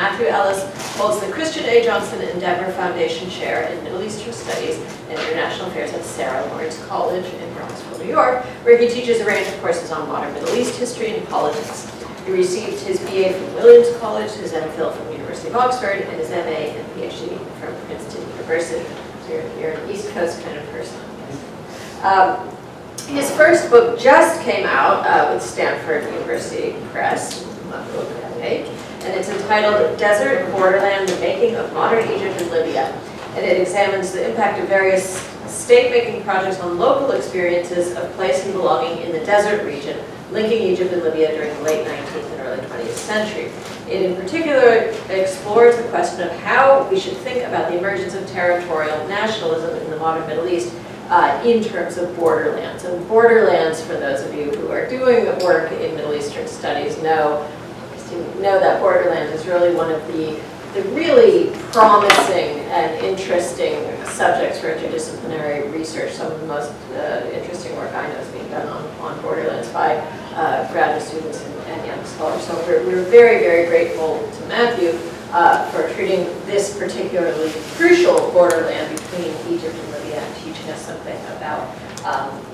Matthew Ellis holds the Christian A. Johnson Endeavor Foundation Chair in Middle Eastern Studies and International Affairs at Sarah Lawrence College in Bronxville, New York, where he teaches a range of courses on modern Middle East history and politics. He received his BA from Williams College, his MPhil from the University of Oxford, and his MA and PhD from Princeton University. So you're an East Coast kind of person. His first book just came out with Stanford University Press, and it's entitled Desert, Borderland, The Making of Modern Egypt and Libya. And it examines the impact of various state-making projects on local experiences of place and belonging in the desert region, linking Egypt and Libya during the late 19th and early 20th century. It in particular explores the question of how we should think about the emergence of territorial nationalism in the modern Middle East in terms of borderlands. And borderlands, for those of you who are doing work in Middle Eastern studies, know that borderland is really one of the really promising and interesting subjects for interdisciplinary research. Some of the most interesting work I know is being done on borderlands by graduate students and young scholars. So we're very, very grateful to Matthew for treating this particularly crucial borderland between Egypt and Libya and teaching us something about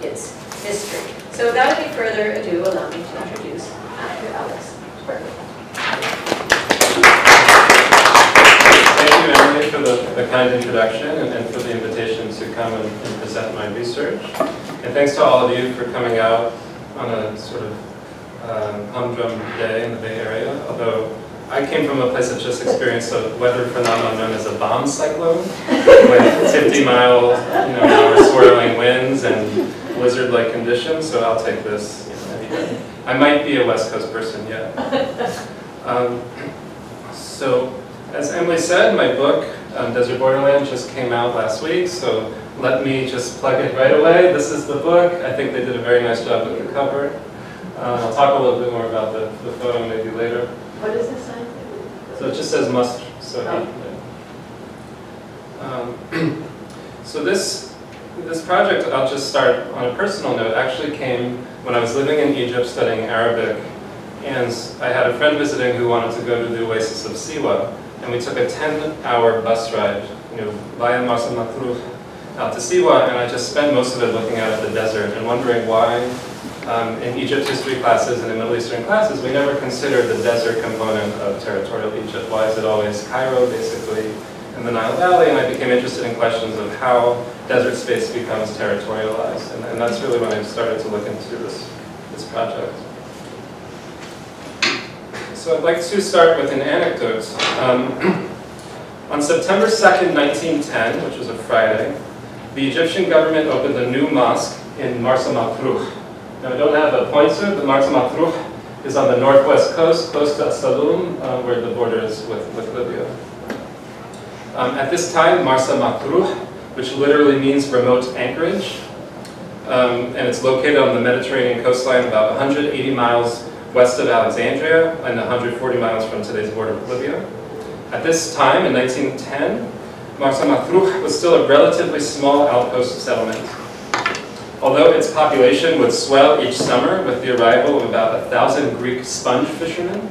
its history. So without any further ado, allow me to introduce Matthew Ellis. Thank you, Emily, for the kind introduction and for the invitation to come and present my research. And thanks to all of you for coming out on a sort of humdrum day in the Bay Area, although I came from a place that just experienced a weather phenomenon known as a bomb cyclone, with 50-mile an hour swirling winds and blizzard-like conditions, so I'll take this any day. I might be a West Coast person yet. So, as Emily said, my book, Desert Borderland, just came out last week, so let me just plug it right away. This is the book. I think they did a very nice job with the cover. I'll talk a little bit more about the photo maybe later. What is this sign? So it just says Mosque. So, so this project, I'll just start on a personal note, actually came when I was living in Egypt studying Arabic, and I had a friend visiting who wanted to go to the oasis of Siwa, and we took a 10-hour bus ride, via Mosque out to Siwa, and I just spent most of it looking out at the desert and wondering why in Egypt history classes and in Middle Eastern classes we never considered the desert component of territorial Egypt. Why is it always Cairo, basically, and the Nile Valley? And I became interested in questions of how desert space becomes territorialized, and that's really when I started to look into this project. So I'd like to start with an anecdote. On September 2nd, 1910, which was a Friday, the Egyptian government opened a new mosque in Marsa Matruh. Now I don't have a pointer, but Marsa Matruh is on the northwest coast, close to As-Saloum, where the border is with Libya. At this time, Marsa Matruh, which literally means remote anchorage, and it's located on the Mediterranean coastline about 180 miles west of Alexandria and 140 miles from today's border with Libya. At this time, in 1910, Marsa Matruh was still a relatively small outpost settlement. Although its population would swell each summer with the arrival of about 1,000 Greek sponge fishermen,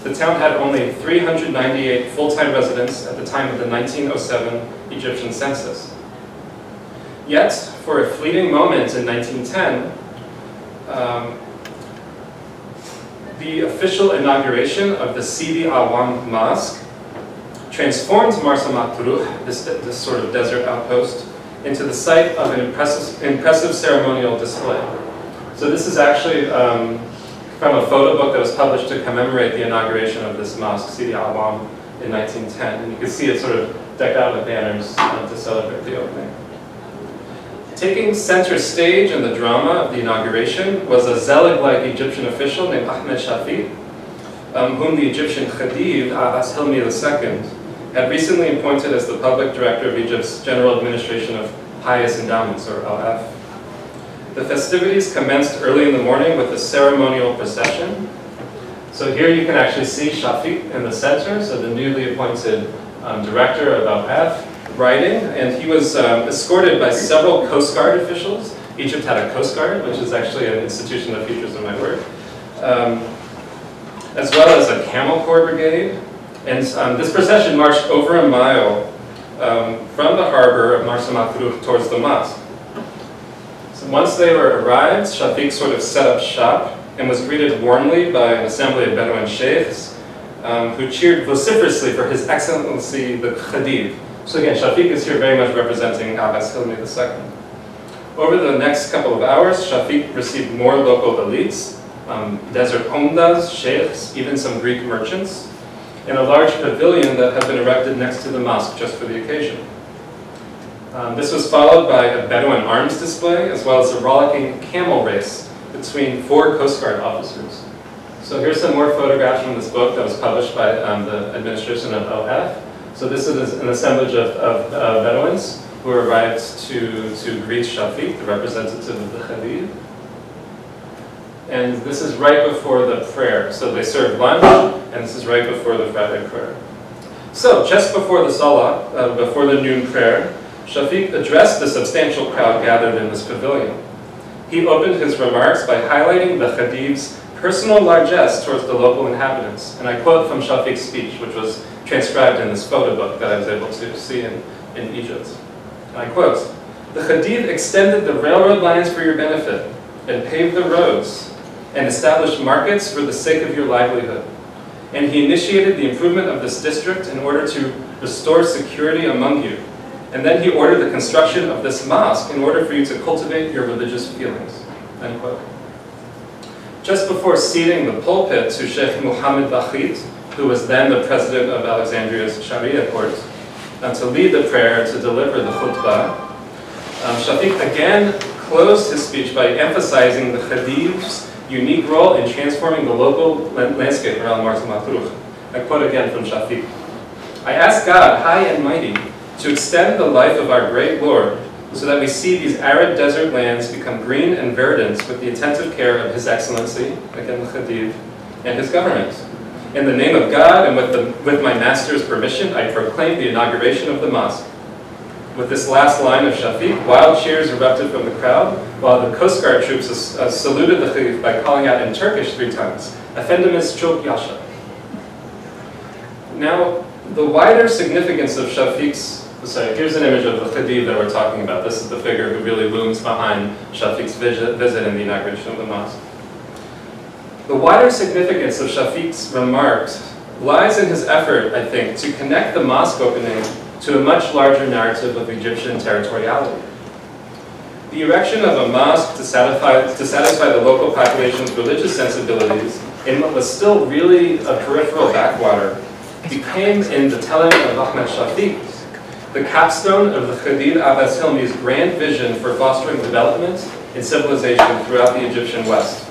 the town had only 398 full-time residents at the time of the 1907 Egyptian census. Yet, for a fleeting moment in 1910, the official inauguration of the Sidi Awam Mosque transformed Marsa Matruh, this sort of desert outpost, into the site of an impressive ceremonial display. So this is actually from a photo book that was published to commemorate the inauguration of this mosque, Sidi Awam, in 1910. And you can see it sort of decked out with banners to celebrate the opening. Taking center stage in the drama of the inauguration was a Zelig-like Egyptian official named Ahmed Shafi, whom the Egyptian Khedive, Abbas Hilmi II, had recently appointed as the public director of Egypt's General Administration of Pious Endowments, or LF. The festivities commenced early in the morning with a ceremonial procession. So here you can actually see Shafi in the center, so the newly appointed director of LF, riding, and he was escorted by several Coast Guard officials. Egypt had a Coast Guard, which is actually an institution that features in my work, as well as a Camel Corps brigade, And this procession marched over a mile from the harbor of Marsa Matruh towards the mosque. So once they arrived, Shafiq sort of set up shop and was greeted warmly by an assembly of Bedouin sheikhs who cheered vociferously for His Excellency the Khedive. So again, Shafiq is here very much representing Abbas Hilmi II. Over the next couple of hours, Shafiq received more local elites, desert umdas, sheikhs, even some Greek merchants, in a large pavilion that had been erected next to the mosque just for the occasion. This was followed by a Bedouin arms display, as well as a rollicking camel race between 4 Coast Guard officers. So here's some more photographs from this book that was published by the administration of OF. So this is an assemblage of Bedouins who arrived to greet Shafiq, the representative of the Khedive. And this is right before the prayer. So they served lunch, and this is right before the Friday prayer. So just before the Salah, before the noon prayer, Shafiq addressed the substantial crowd gathered in this pavilion. He opened his remarks by highlighting the Khedive's personal largesse towards the local inhabitants. And I quote from Shafiq's speech, which was transcribed in this photo book that I was able to see in Egypt. And I quote, "The Khedive extended the railroad lines for your benefit and paved the roads and established markets for the sake of your livelihood. And he initiated the improvement of this district in order to restore security among you. And then he ordered the construction of this mosque in order for you to cultivate your religious feelings." End quote. Just before ceding the pulpit to Sheikh Muhammad Bakhit, who was then the president of Alexandria's Sharia court, to lead the prayer, to deliver the khutbah, Shafiq again closed his speech by emphasizing the Khedive's unique role in transforming the local landscape around Marsa Matruh. I quote again from Shafiq. "I ask God, high and mighty, to extend the life of our great Lord so that we see these arid desert lands become green and verdant with the attentive care of His Excellency," again the Khedive, "and his government. In the name of God and with my master's permission, I proclaim the inauguration of the mosque." With this last line of Shafiq, wild cheers erupted from the crowd, while the Coast Guard troops saluted the Khedive by calling out in Turkish 3 times, "Efendimiz çok yaşa." Now, the wider significance of Shafiq's, here's an image of the Khedive that we're talking about. This is the figure who really looms behind Shafiq's visit in the inauguration of the mosque. The wider significance of Shafiq's remarks lies in his effort, I think, to connect the mosque opening to a much larger narrative of Egyptian territoriality. The erection of a mosque to satisfy the local population's religious sensibilities in what was still really a peripheral backwater became, in the telling of Ahmed Shafiq, the capstone of the Khedive Abbas Hilmi's grand vision for fostering development and civilization throughout the Egyptian West.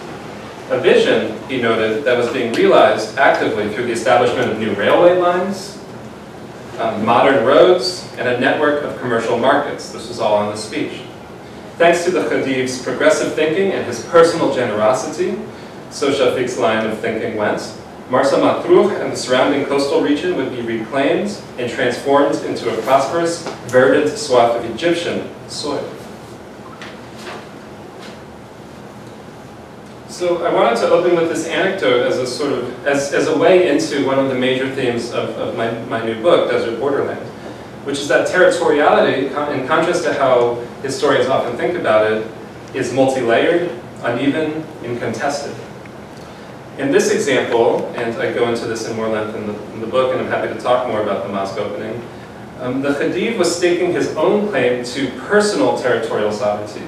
A vision, he noted, that was being realized actively through the establishment of new railway lines, modern roads, and a network of commercial markets. This was all on the speech. Thanks to the Khedive's progressive thinking and his personal generosity, so Shafiq's line of thinking went, Marsa Matruh and the surrounding coastal region would be reclaimed and transformed into a prosperous, verdant swath of Egyptian soil. So I wanted to open with this anecdote as a sort of, as a way into one of the major themes of my new book, Desert Borderland, which is that territoriality, in contrast to how historians often think about it, is multi-layered, uneven, and contested. In this example, and I go into this in more length in the book, and I'm happy to talk more about the mosque opening, the Khedive was staking his own claim to personal territorial sovereignty,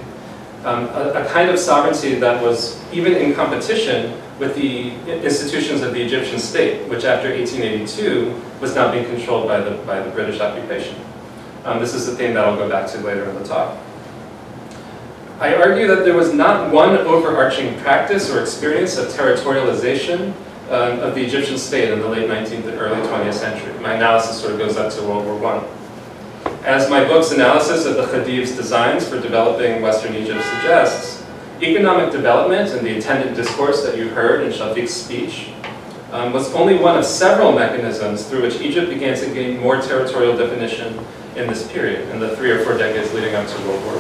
a kind of sovereignty that was even in competition with the institutions of the Egyptian state, which after 1882 was now being controlled by the British occupation. This is the theme that I'll go back to later in the talk. I argue that there was not one overarching practice or experience of territorialization of the Egyptian state in the late 19th and early 20th century. My analysis sort of goes up to World War I. As my book's analysis of the Khedive's designs for developing Western Egypt suggests, economic development and the attendant discourse that you heard in Shafiq's speech was only one of several mechanisms through which Egypt began to gain more territorial definition in this period, in the 3 or 4 decades leading up to World War I.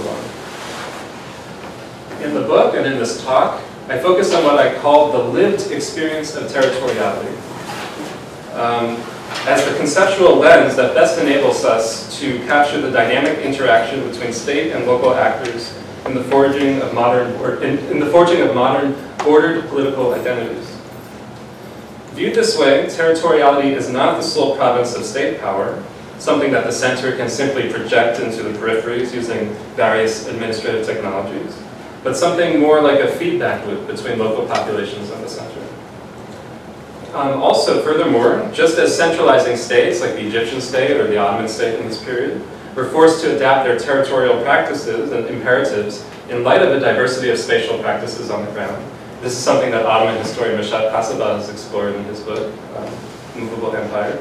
In the book and in this talk, I focus on what I call the lived experience of territoriality. as the conceptual lens that best enables us to capture the dynamic interaction between state and local actors in the forging of modern bordered political identities. Viewed this way, territoriality is not the sole province of state power, something that the center can simply project into the peripheries using various administrative technologies, but something more like a feedback loop between local populations and the center. Also, furthermore, just as centralizing states like the Egyptian state or the Ottoman state in this period were forced to adapt their territorial practices and imperatives in light of a diversity of spatial practices on the ground. This is something that Ottoman historian Meshat Kasaba has explored in his book, Movable Empire.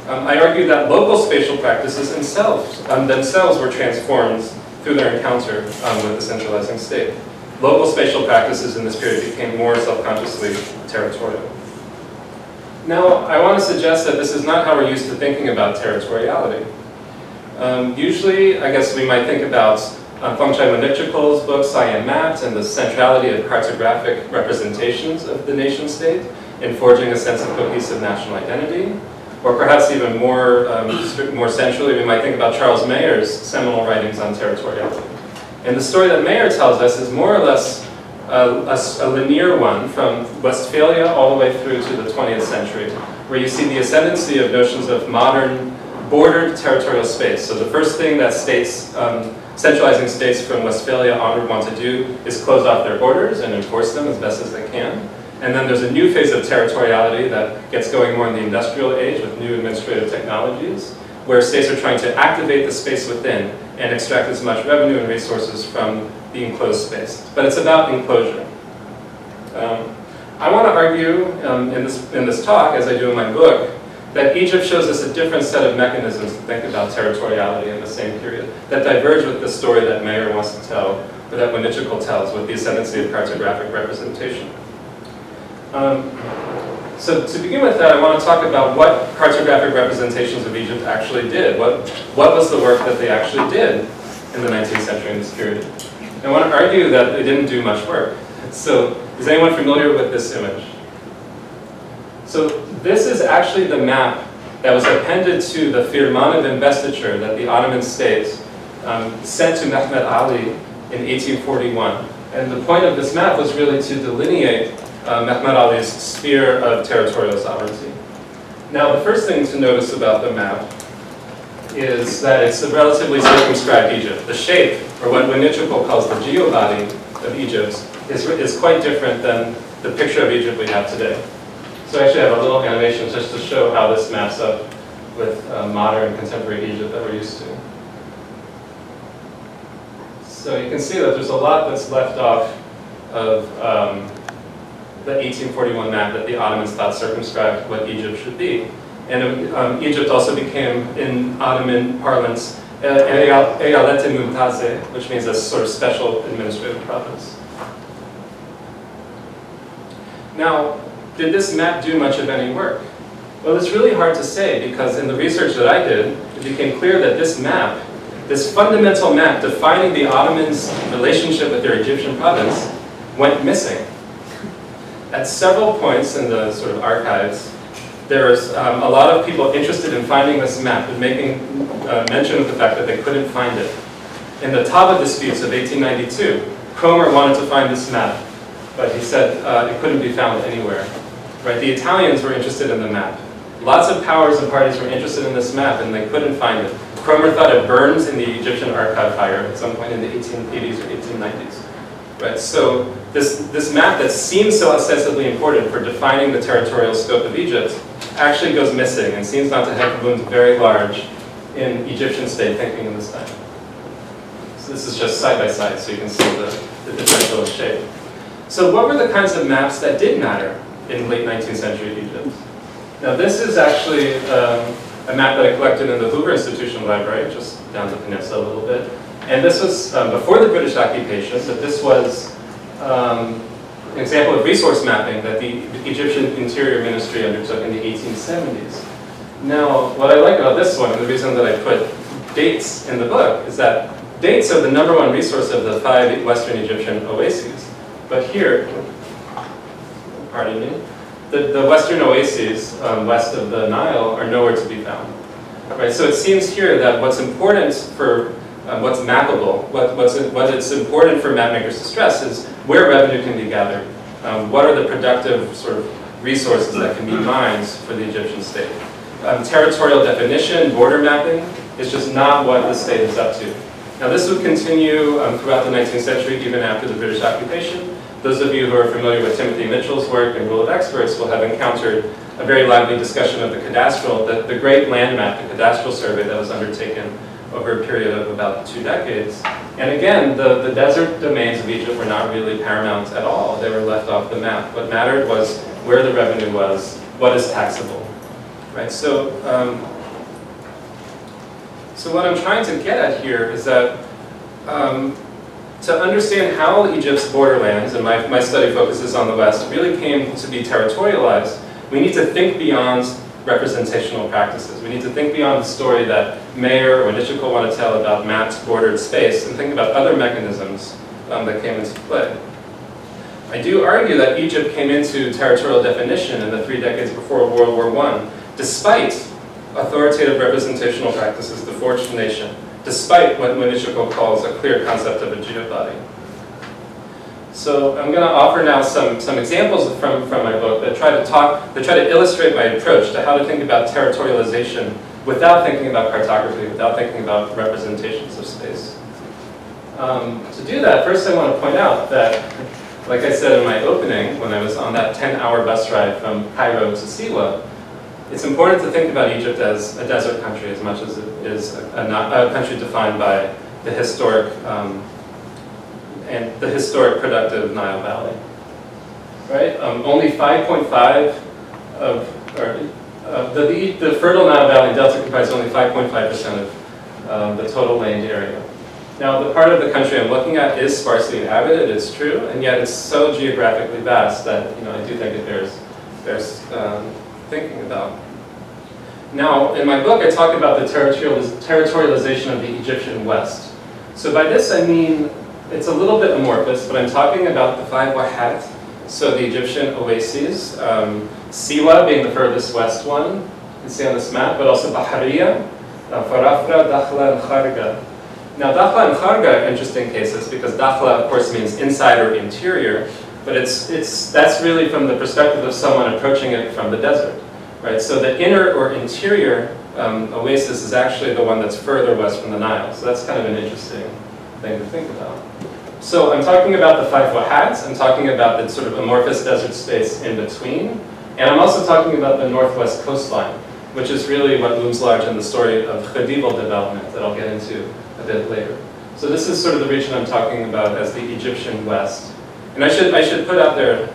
I argue that local spatial practices themselves were transformed through their encounter with the centralizing state. Local spatial practices in this period became more self-consciously territorial. Now, I want to suggest that this is not how we're used to thinking about territoriality. Usually, I guess we might think about Feng Chai-Monichikol's book, Siam Mapped, and the centrality of cartographic representations of the nation-state in forging a sense of cohesive national identity. Or perhaps even more centrally, we might think about Charles Mayer's seminal writings on territoriality. And the story that Mayer tells us is more or less a linear one from Westphalia all the way through to the 20th century, where you see the ascendancy of notions of modern bordered territorial space. So the first thing that states, centralizing states from Westphalia onward want to do is close off their borders and enforce them as best as they can. And then there's a new phase of territoriality that gets going more in the industrial age with new administrative technologies, where states are trying to activate the space within and extract as much revenue and resources from the enclosed space. But it's about enclosure. I want to argue in this talk, as I do in my book, that Egypt shows us a different set of mechanisms to think about territoriality in the same period that diverge with the story that Mayer wants to tell, or that Monichikol tells, with the ascendancy of cartographic representation. So to begin with that, I want to talk about what cartographic representations of Egypt actually did. What was the work that they actually did in the 19th century in this period? I want to argue that they didn't do much work. So is anyone familiar with this image? So this is actually the map that was appended to the firman of investiture that the Ottoman state sent to Mehmed Ali in 1841. And the point of this map was really to delineate Mehmed Ali's sphere of territorial sovereignty. Now, the first thing to notice about the map is that it's a relatively circumscribed Egypt. The shape, or what Monichikol calls the geobody of Egypt, is quite different than the picture of Egypt we have today. So I actually have a little animation just to show how this maps up with modern contemporary Egypt that we're used to. So you can see that there's a lot that's left off of the 1841 map that the Ottomans thought circumscribed what Egypt should be. And Egypt also became, in Ottoman parlance, Eyalet Mumtaze, which means a sort of special administrative province. Now, did this map do much of any work? Well, it's really hard to say, because in the research that I did, it became clear that this map, this fundamental map defining the Ottomans' relationship with their Egyptian province, went missing. At several points in the sort of archives, there was a lot of people interested in finding this map and making mention of the fact that they couldn't find it. In the Taba disputes of 1892, Cromer wanted to find this map, but he said it couldn't be found anywhere. Right? The Italians were interested in the map. Lots of powers and parties were interested in this map, and they couldn't find it. Cromer thought it burned in the Egyptian archive fire at some point in the 1880s or 1890s. Right? So this map that seems so ostensibly important for defining the territorial scope of Egypt actually goes missing and seems not to have loomed very large in Egyptian state thinking in this time. So this is just side by side, so you can see the differential in shape. So what were the kinds of maps that did matter in late 19th century Egypt? Now this is actually a map that I collected in the Hoover Institution Library, just down the peninsula a little bit. And this was before the British occupation, but this was an example of resource mapping that the Egyptian Interior Ministry undertook in the 1870s. Now, what I like about this one, and the reason that I put dates in the book, is that dates are the #1 resource of the 5 Western Egyptian oases. But here, pardon me, the western oases west of the Nile are nowhere to be found. Right? So it seems here that what's important for what's mappable, what it's important for mapmakers to stress is where revenue can be gathered. What are the productive sort of resources that can be mined for the Egyptian state? Territorial definition, border mapping, is just not what the state is up to. Now this would continue throughout the 19th century, even after the British occupation. Those of you who are familiar with Timothy Mitchell's work and Rule of Experts will have encountered a very lively discussion of the cadastral, the great land map, the cadastral survey that was undertaken over a period of about 2 decades. And again, the desert domains of Egypt were not really paramount at all. They were left off the map. What mattered was where the revenue was, what is taxable. Right? So what I'm trying to get at here is that to understand how Egypt's borderlands, and my study focuses on the West, really came to be territorialized, we need to think beyond representational practices. We need to think beyond the story that Mayer or Nichikol want to tell about mapped bordered space and think about other mechanisms that came into play. I do argue that Egypt came into territorial definition in the 3 decades before World War I, despite authoritative representational practices to forge the nation, despite what Nichikol calls a clear concept of a geobody. So I'm going to offer now some examples from my book that try to illustrate my approach to how to think about territorialization without thinking about cartography, without thinking about representations of space. To do that, first I want to point out that, like I said in my opening, when I was on that 10-hour bus ride from Cairo to Siwa, it's important to think about Egypt as a desert country as much as it is a country defined by the historic productive Nile Valley. Right? Only 5.5 of the fertile Nile Valley Delta comprises only 5.5% of the total land area. Now, the part of the country I'm looking at is sparsely inhabited, it's true, and yet it's so geographically vast that I do think it bears thinking about. Now, in my book, I talk about the territorialization of the Egyptian West. So by this, I mean, it's a little bit amorphous, but I'm talking about the 5 wahat, so the Egyptian oases, Siwa being the furthest west one, you can see on this map, but also Bahariya, Farafra, Dakhla, and Kharga. Now, Dakhla and Kharga are interesting cases because Dakhla, of course, means inside or interior, but that's really from the perspective of someone approaching it from the desert, right? So the inner or interior oasis is actually the one that's further west from the Nile. So that's kind of an interesting thing to think about. So I'm talking about the 5 wahats, I'm talking about the sort of amorphous desert space in between, and I'm also talking about the northwest coastline, which is really what looms large in the story of Khedival development that I'll get into a bit later. So this is sort of the region I'm talking about as the Egyptian West. And I should put out there,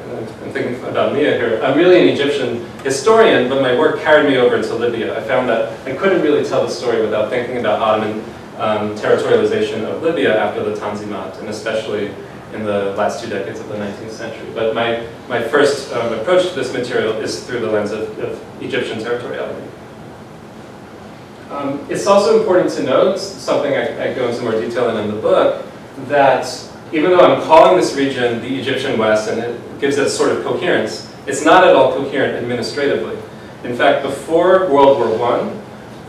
I'm thinking about Mia here, I'm really an Egyptian historian, but my work carried me over into Libya. I found that I couldn't really tell the story without thinking about Ottoman territorialization of Libya after the Tanzimat, and especially in the last 2 decades of the 19th century. But my first approach to this material is through the lens of Egyptian territoriality. It's also important to note, something I go into more detail in the book, that even though I'm calling this region the Egyptian West, and it gives it sort of coherence, it's not at all coherent administratively. In fact, before World War I,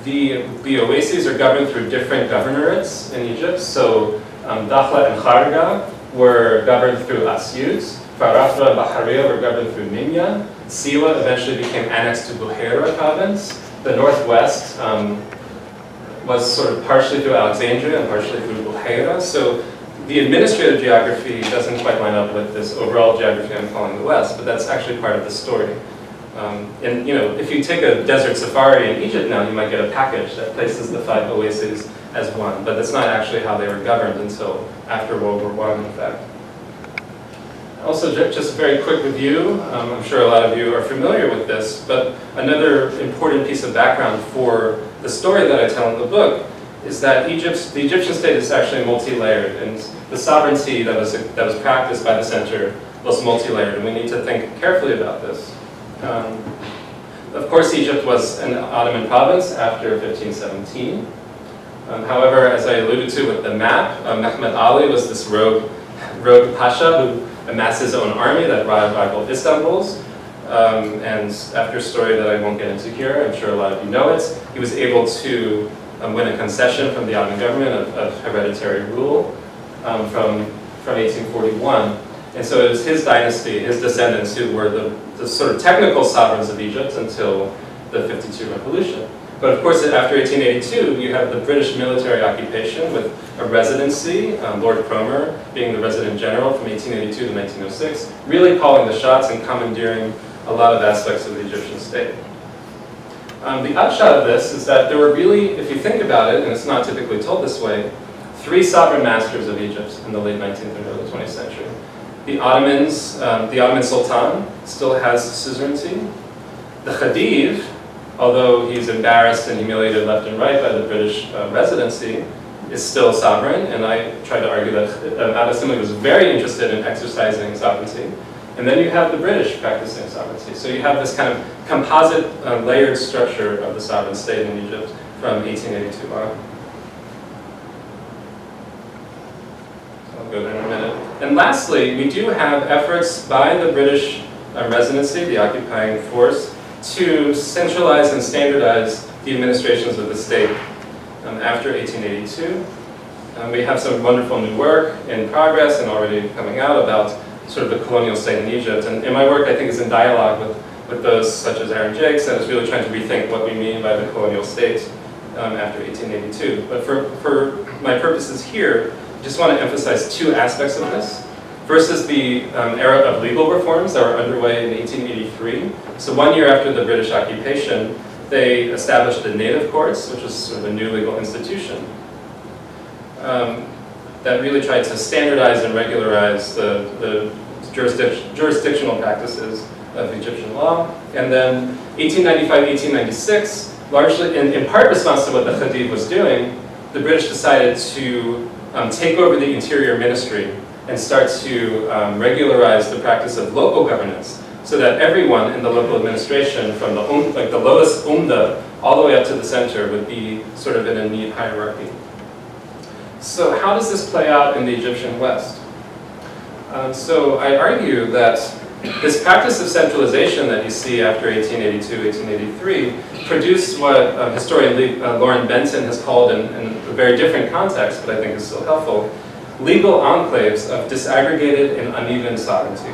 the oases are governed through different governorates in Egypt. So Dakhla and Kharga were governed through Asyut, Farafra and Bahariya were governed through Minya, Siwa eventually became annexed to Buhaira province, the northwest was sort of partially through Alexandria and partially through Buhaira. So the administrative geography doesn't quite line up with this overall geography I'm calling the West, but that's actually part of the story. And if you take a desert safari in Egypt now, you might get a package that places the 5 oases as one, but that's not actually how they were governed until after World War I, in fact. Also, just a very quick review. I'm sure a lot of you are familiar with this, but another important piece of background for the story that I tell in the book is that the Egyptian state is actually multi-layered, and the sovereignty that was practiced by the center was multi-layered, and we need to think carefully about this. Of course, Egypt was an Ottoman province after 1517. However, as I alluded to with the map, Mehmed Ali was this rogue pasha who amassed his own army that rivaled Istanbul's. and after a story that I won't get into here, I'm sure a lot of you know it, he was able to win a concession from the Ottoman government of hereditary rule from 1841. And so it was his dynasty, his descendants, who were the sort of technical sovereigns of Egypt until the 52 revolution. But of course, after 1882, you have the British military occupation with a residency, Lord Cromer being the resident general from 1882 to 1906, really calling the shots and commandeering a lot of aspects of the Egyptian state. The upshot of this is that there were really, if you think about it, and it's not typically told this way, three sovereign masters of Egypt in the late 19th and early 20th century. The Ottomans, the Ottoman Sultan still has suzerainty. The Khedive, although he's embarrassed and humiliated left and right by the British residency, is still sovereign, and I try to argue that Al-Assimi was very interested in exercising sovereignty. And then you have the British practicing sovereignty. So you have this kind of composite layered structure of the sovereign state in Egypt from 1882 on. I'll go there in a minute. And lastly, we do have efforts by the British residency, the occupying force, to centralize and standardize the administrations of the state after 1882. We have some wonderful new work in progress and already coming out about sort of the colonial state in Egypt. And my work, I think, is in dialogue with those such as Aaron Jakes, and is really trying to rethink what we mean by the colonial state after 1882. But for my purposes here, I just want to emphasize two aspects of this. First is the era of legal reforms that were underway in 1883. So 1 year after the British occupation, they established the native courts, which was sort of a new legal institution that really tried to standardize and regularize the jurisdictional practices of Egyptian law. And then 1895, 1896, largely in part response to what the Khedive was doing, the British decided to take over the interior ministry and start to regularize the practice of local governance, so that everyone in the local administration, from the lowest umda all the way up to the center, would be sort of in a neat hierarchy. So how does this play out in the Egyptian West? So I argue that this practice of centralization that you see after 1882, 1883 produced what historian Lauren Benton has called, in a very different context, but I think is still helpful, legal enclaves of disaggregated and uneven sovereignty.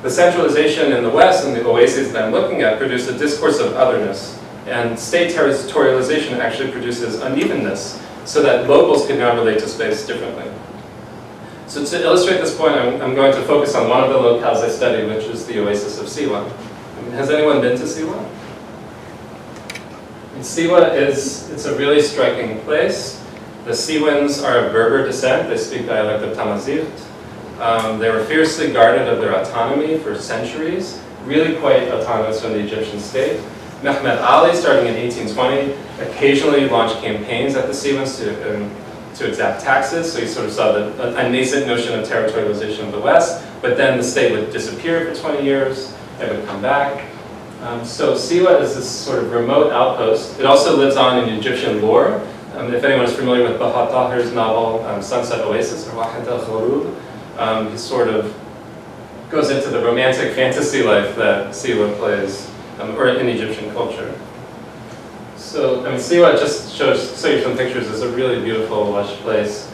The centralization in the West and the oases that I'm looking at produce a discourse of otherness, and state territorialization actually produces unevenness, so that locals can now relate to space differently. So to illustrate this point, I'm going to focus on one of the locales I study, which is the oasis of Siwa. Has anyone been to Siwa? And Siwa it's a really striking place. The Siwans are of Berber descent. They speak dialect of Tamazight. They were fiercely guarded of their autonomy for centuries, really quite autonomous from the Egyptian state. Mehmed Ali, starting in 1820, occasionally launched campaigns at the Siwans to exact taxes, so you sort of saw a nascent notion of territorialization of the West, but then the state would disappear for 20 years, it would come back. So Siwa is this sort of remote outpost. It also lives on in Egyptian lore. If anyone is familiar with Baha Tahir's novel, Sunset Oasis, or Wahid al-Khurub, he sort of goes into the romantic fantasy life that Siwa plays, or in Egyptian culture. So, Siwa just show you some pictures. It's a really beautiful, lush place.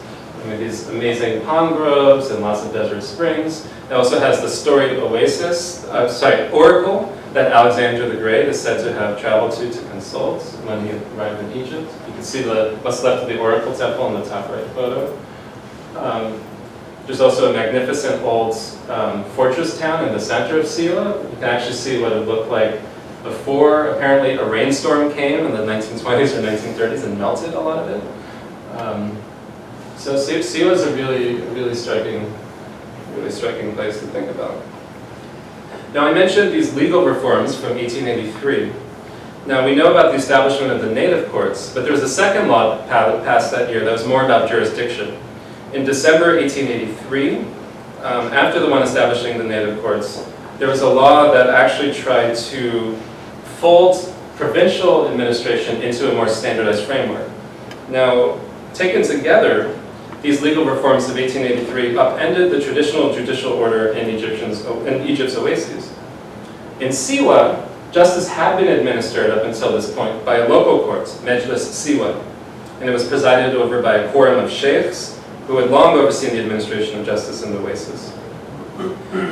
These amazing palm groves and lots of desert springs. It also has the storied oasis, oracle, that Alexander the Great is said to have traveled to consult when he arrived in Egypt. You can see what's left of the oracle temple in the top right photo. There's also a magnificent old fortress town in the center of Siwa. You can actually see what it looked like before. Apparently a rainstorm came in the 1920s or 1930s and melted a lot of it. So Siwa is a really striking place to think about. Now I mentioned these legal reforms from 1883. Now we know about the establishment of the native courts, but there was a second law passed that year that was more about jurisdiction. In December 1883, after the one establishing the native courts, there was a law that actually tried to fold provincial administration into a more standardized framework. Now, taken together, these legal reforms of 1883 upended the traditional judicial order in Egypt's oases. In Siwa, justice had been administered up until this point by a local court, Mejlis Siwa, and it was presided over by a quorum of sheikhs who had long overseen the administration of justice in the oasis.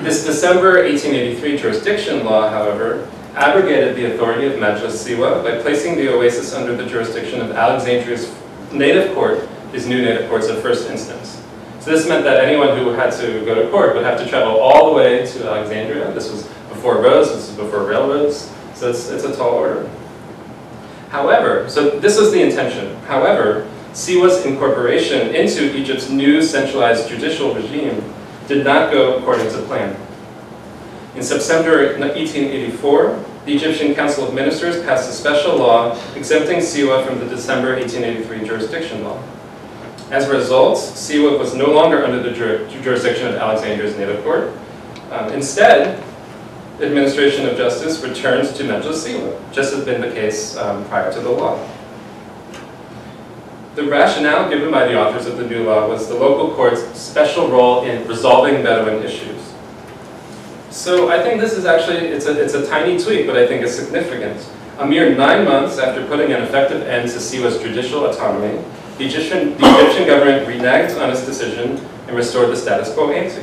This December 1883 jurisdiction law, however, abrogated the authority of Mejlis Siwa by placing the oasis under the jurisdiction of Alexandria's native court, these new native courts of first instance. So this meant that anyone who had to go to court would have to travel all the way to Alexandria. This was before roads, this was before railroads, so it's a tall order. However, so this was the intention. However, Siwa's incorporation into Egypt's new centralized judicial regime did not go according to plan. In September 1884, the Egyptian Council of Ministers passed a special law exempting Siwa from the December 1883 jurisdiction law. As a result, Siwa was no longer under the jurisdiction of Alexandria's native court. Instead, the administration of justice returned to Mejlis Siwa, just as had been the case prior to the law. The rationale given by the authors of the new law was the local court's special role in resolving Bedouin issues. So I think this is actually, it's a tiny tweak, but I think it's significant. A mere 9 months after putting an effective end to Siwa's judicial autonomy, the Egyptian government reneged on its decision and restored the status quo ante.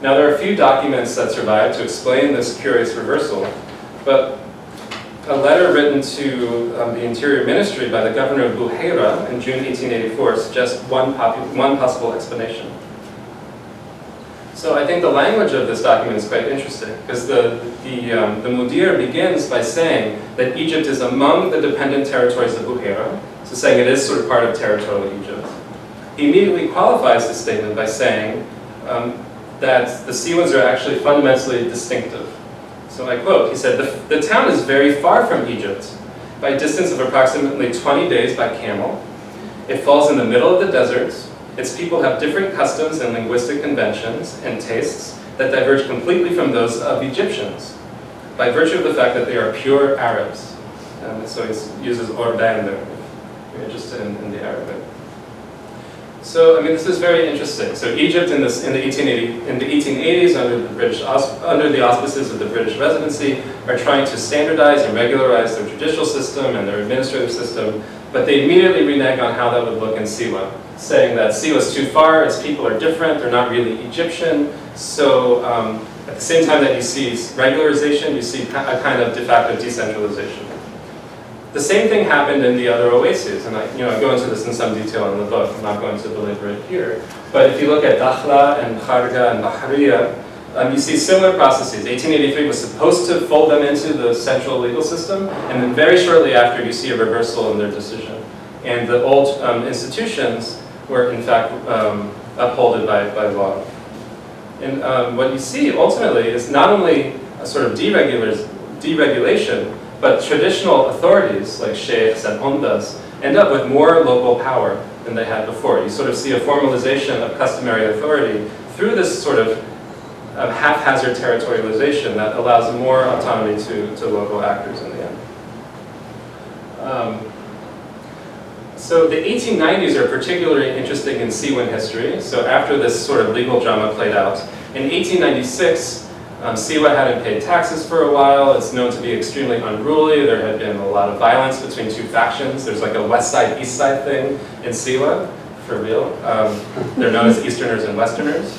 Now there are a few documents that survive to explain this curious reversal, but a letter written to the Interior Ministry by the governor of Buhaira in June 1884 suggests one possible explanation. So I think the language of this document is quite interesting, because the Mudir begins by saying that Egypt is among the dependent territories of Buhaira, so saying it is sort of part of territorial Egypt. He immediately qualifies this statement by saying that the Siwans are actually fundamentally distinctive. So I quote, he said, the town is very far from Egypt, by a distance of approximately 20 days by camel. It falls in the middle of the desert. Its people have different customs and linguistic conventions and tastes that diverge completely from those of Egyptians, by virtue of the fact that they are pure Arabs. So he uses orban there, if you're interested in the Arabic. So, I mean, this is very interesting. So Egypt in the 1880s, under the auspices of the British Residency, are trying to standardize and regularize their judicial system and their administrative system, but they immediately renege on how that would look in Siwa, saying that Siwa is too far, its people are different, they're not really Egyptian. So at the same time that you see regularization, you see a kind of de facto decentralization. The same thing happened in the other oases, and I go into this in some detail in the book. I'm not going to belabor it here. But if you look at Dakhla and Kharga and Bahariya, you see similar processes. 1883 was supposed to fold them into the central legal system, and then very shortly after you see a reversal in their decision. And the old institutions were in fact upholded by law. And what you see ultimately is not only a sort of deregulation, but traditional authorities like sheikhs and umdas end up with more local power than they had before. You sort of see a formalization of customary authority through this sort of haphazard territorialization that allows more autonomy to local actors in the end. So the 1890s are particularly interesting in Siwan history. So after this sort of legal drama played out, in 1896, Siwa hadn't paid taxes for a while. It's known to be extremely unruly. There had been a lot of violence between two factions. There's like a west side, east side thing in Siwa, for real. They're known as Easterners and Westerners.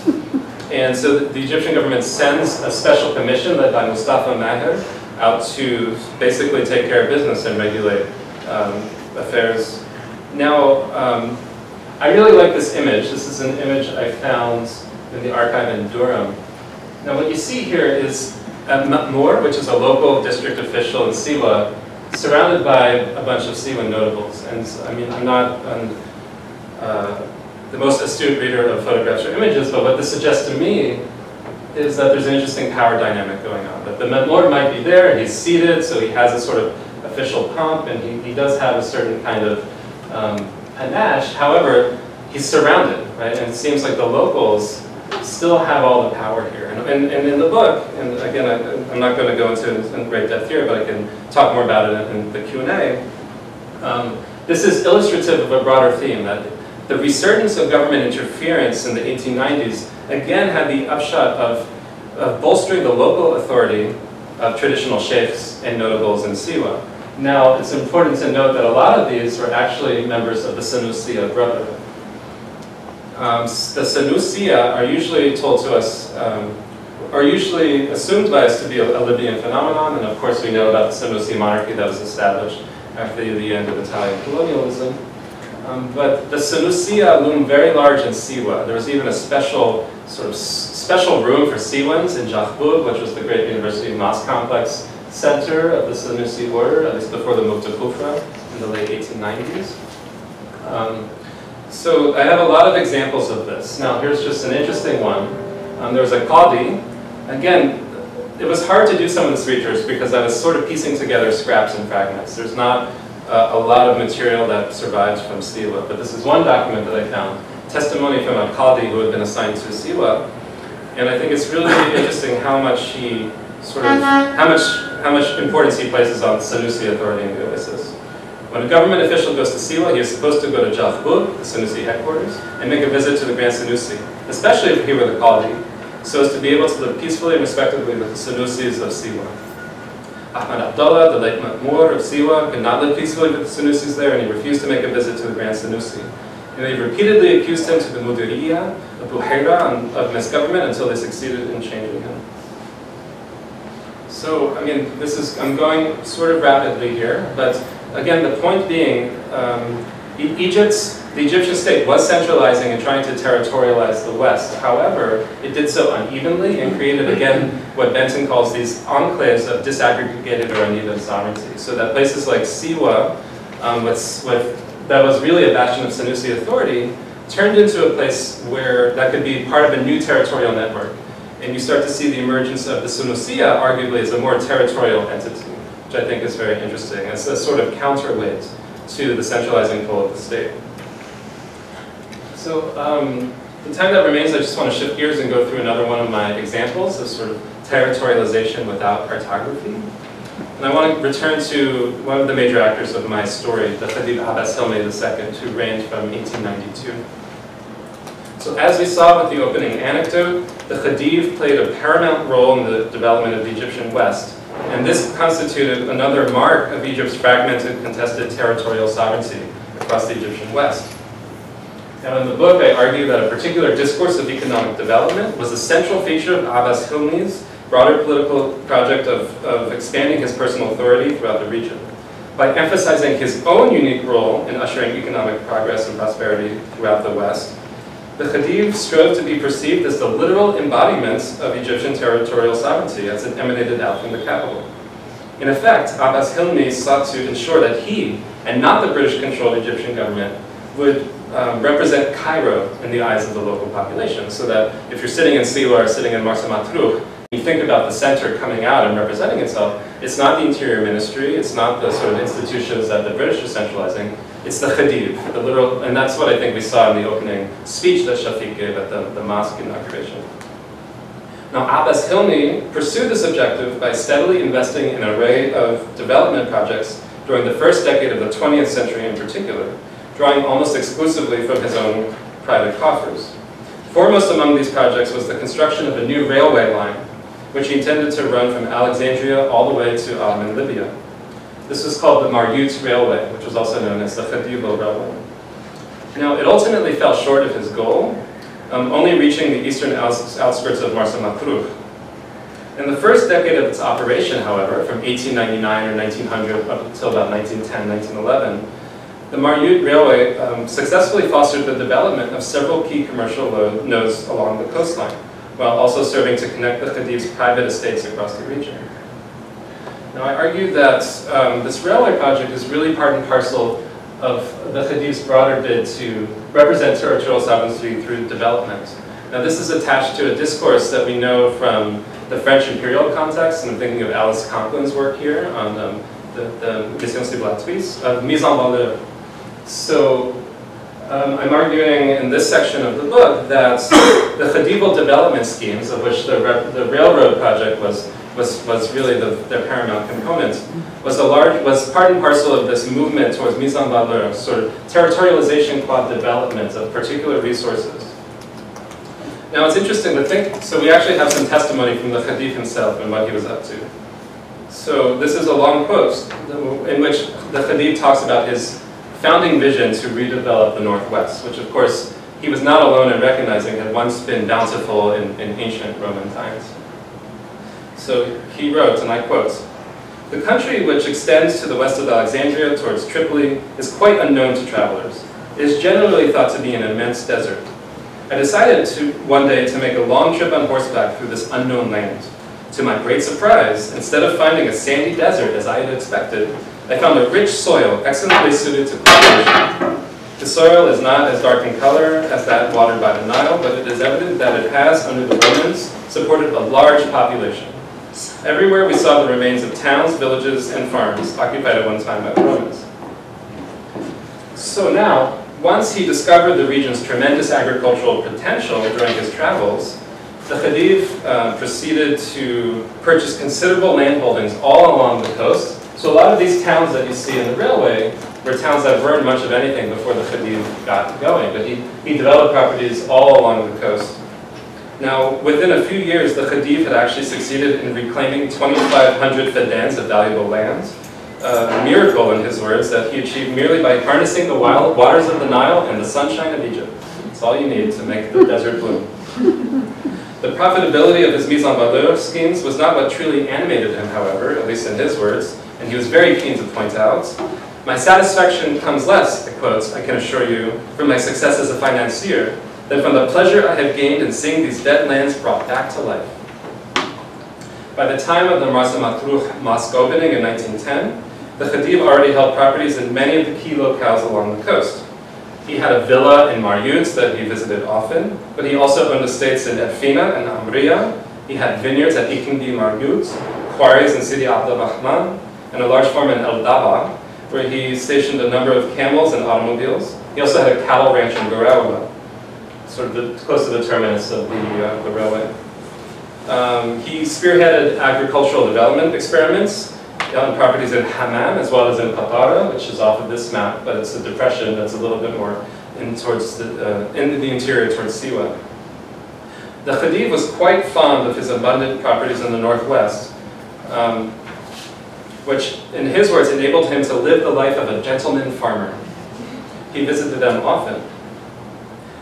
And so the Egyptian government sends a special commission led by Mustafa Maher out to basically take care of business and regulate affairs. Now, I really like this image. This is an image I found in the archive in Durham. Now what you see here is Moore, which is a local district official in Siwa, surrounded by a bunch of Siwan notables. And I mean, I'm not the most astute reader of photographs or images, but what this suggests to me is that there's an interesting power dynamic going on. That the Lord might be there, and he's seated, so he has a sort of official pomp, and he does have a certain kind of panache. However, he's surrounded, right? And it seems like the locals still have all the power here. And in the book, and again, I'm not going to go into in great depth here, but I can talk more about it in the Q&A. This is illustrative of a broader theme, that the resurgence of government interference in the 1890s again had the upshot of bolstering the local authority of traditional sheikhs and notables in Siwa. Now, it's important to note that a lot of these were actually members of the Sanusiya Brotherhood. The Sanusiya are usually told to us, are usually assumed by us to be a Libyan phenomenon, and of course we know about the Sanusi monarchy that was established after the end of Italian colonialism. But the Sanusiya loomed very large in Siwa. There was even a special room for Siwans in Jahbub, which was the great university mosque complex center of the Sanusi order, at least before the move to Kufra in the late 1890s. So I have a lot of examples of this. Now here's just an interesting one. There was a Qadi. Again, it was hard to do some of this research because I was sort of piecing together scraps and fragments. There's not a lot of material that survives from Siwa, but this is one document that I found, testimony from a Qadi who had been assigned to Siwa, and I think it's really interesting how much he how much importance he places on Sanusi authority in the Oasis. When a government official goes to Siwa, he is supposed to go to Jahbub, the Sanusi headquarters, and make a visit to the Grand Sanusi, especially if he were the Qadi, so as to be able to live peacefully and respectably with the Sanusis of Siwa. Ahmad Abdullah, the late Mahmoud of Siwa, could not live peacefully with the Sanusis there, and he refused to make a visit to the Grand Sanusi. And they repeatedly accused him to the Mudiriyya of Buhaira of misgovernment until they succeeded in changing him. So, I mean, I'm going sort of rapidly here, but again, the point being, the Egyptian state was centralizing and trying to territorialize the West. However, it did so unevenly and created, again, what Benton calls these enclaves of disaggregated or uneven sovereignty. So that places like Siwa, that was really a bastion of Sanusi authority, turned into a place where that could be part of a new territorial network. And you start to see the emergence of the Sanusiya, arguably, as a more territorial entity, which I think is very interesting. It's a sort of counterweight to the centralizing pull of the state. So the time that remains, I just want to shift gears and go through another one of my examples of sort of territorialization without cartography. And I want to return to one of the major actors of my story, the Khedive Abbas Hilmi II, who reigned from 1892. So as we saw with the opening anecdote, the Khedive played a paramount role in the development of the Egyptian West, and this constituted another mark of Egypt's fragmented, contested territorial sovereignty across the Egyptian West. Now in the book, I argue that a particular discourse of economic development was a central feature of Abbas Hilmi's broader political project of expanding his personal authority throughout the region. By emphasizing his own unique role in ushering economic progress and prosperity throughout the West, the Khedive strove to be perceived as the literal embodiment of Egyptian territorial sovereignty as it emanated out from the capital. In effect, Abbas Hilmi sought to ensure that he, and not the British-controlled Egyptian government, would represent Cairo in the eyes of the local population, so that if you're sitting in Siwa or sitting in Marsa Matruh, you think about the center coming out and representing itself, it's not the Interior Ministry, it's not the sort of institutions that the British are centralizing, it's the Khedive, the literal, and that's what I think we saw in the opening speech that Shafiq gave at the Mosque inauguration. Now Abbas Hilmi pursued this objective by steadily investing in an array of development projects during the first decade of the 20th century in particular, drawing almost exclusively from his own private coffers. Foremost among these projects was the construction of a new railway line, which he intended to run from Alexandria all the way to in Libya. This was called the Maryut Railway, which was also known as the Khedive Railway. Now, it ultimately fell short of his goal, only reaching the eastern outskirts of Marsa Matruh. In the first decade of its operation, however, from 1899 or 1900 up until about 1910, 1911, the Maryut Railway successfully fostered the development of several key commercial nodes along the coastline, while also serving to connect the Khedive's private estates across the region. Now I argue that this railway project is really part and parcel of the Khedive's broader bid to represent territorial sovereignty through development. Now this is attached to a discourse that we know from the French imperial context, and I'm thinking of Alice Conklin's work here on the Mission Civilisatrice of mise en valeur. So I'm arguing in this section of the book that the Khedival development schemes, of which the railroad project was really their paramount component, was part and parcel of this movement towards mise en valeur, sort of territorialization qua development of particular resources. Now it's interesting to think, so we actually have some testimony from the Khedive himself and what he was up to. So this is a long quote in which the Khedive talks about his founding vision to redevelop the Northwest, which of course he was not alone in recognizing had once been bountiful in ancient Roman times. So he wrote, and I quote, "The country which extends to the west of Alexandria towards Tripoli is quite unknown to travelers. It is generally thought to be an immense desert. I decided one day to make a long trip on horseback through this unknown land. To my great surprise, instead of finding a sandy desert as I had expected, I found a rich soil excellently suited to cultivation. The soil is not as dark in color as that watered by the Nile, but it is evident that it has, under the Romans, supported a large population. Everywhere we saw the remains of towns, villages, and farms occupied at one time by the Romans." So now, once he discovered the region's tremendous agricultural potential during his travels, the Khedive proceeded to purchase considerable land holdings all along the coast. So a lot of these towns that you see in the railway were towns that weren't much of anything before the Khedive got going, but he developed properties all along the coast. Now, within a few years, the Khedive had actually succeeded in reclaiming 2,500 fedans of valuable land, a miracle, in his words, that he achieved merely by harnessing the wild waters of the Nile and the sunshine of Egypt. That's all you need to make the desert bloom. The profitability of his mise en valeur schemes was not what truly animated him, however, at least in his words, and he was very keen to point out, "My satisfaction comes less," I quote, "I can assure you, from my success as a financier, than from the pleasure I have gained in seeing these dead lands brought back to life." By the time of the Marsa Matruh Mosque opening in 1910, the Khedive already held properties in many of the key locales along the coast. He had a villa in Maryuz that he visited often, but he also owned estates in Edfina and Amriya. He had vineyards at Ikindi Maryuz, quarries in Sidi Abdurrahman, and a large farm in El Daba, where he stationed a number of camels and automobiles. He also had a cattle ranch in Garawa, sort of close to the terminus of the railway. He spearheaded agricultural development experiments on properties in Hammam as well as in Patara, which is off of this map, but it's a depression that's a little bit more in the interior towards Siwa. The Khedive was quite fond of his abundant properties in the northwest, which, in his words, enabled him to live the life of a gentleman farmer. He visited them often.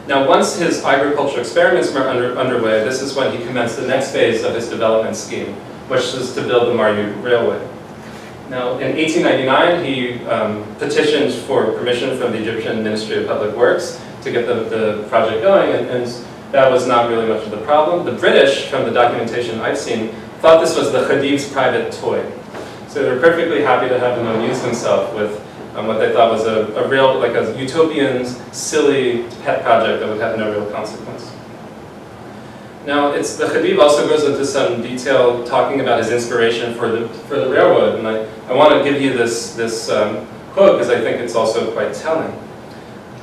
Now, once his agricultural experiments were underway, this is when he commenced the next phase of his development scheme, which was to build the Maryuz Railway. Now, in 1899, he petitioned for permission from the Egyptian Ministry of Public Works to get the project going, and that was not really much of the problem. The British, from the documentation I've seen, thought this was the Khedive's private toy. So they were perfectly happy to have him amuse himself with what they thought was a real, like a utopian, silly pet project that would have no real consequence. Now, the Khedive also goes into some detail talking about his inspiration for the railroad, and I want to give you this quote because I think it's also quite telling.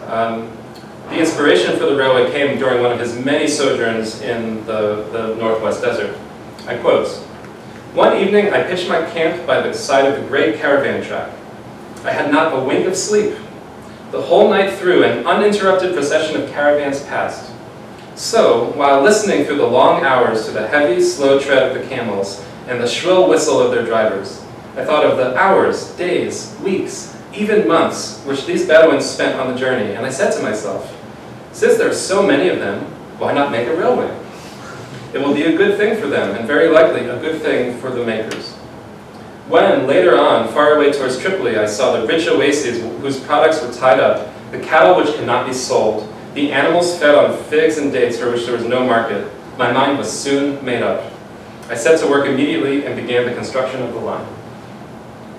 The inspiration for the railway came during one of his many sojourns in the Northwest Desert. I quote, "One evening I pitched my camp by the side of the great caravan track. I had not a wink of sleep. The whole night through, an uninterrupted procession of caravans passed. So, while listening through the long hours to the heavy, slow tread of the camels and the shrill whistle of their drivers, I thought of the hours, days, weeks, even months which these Bedouins spent on the journey, and I said to myself, since there are so many of them, why not make a railway? It will be a good thing for them, and very likely a good thing for the makers. When, later on, far away towards Tripoli, I saw the rich oases whose products were tied up, the cattle which could not be sold, the animals fed on figs and dates for which there was no market, my mind was soon made up. I set to work immediately and began the construction of the line."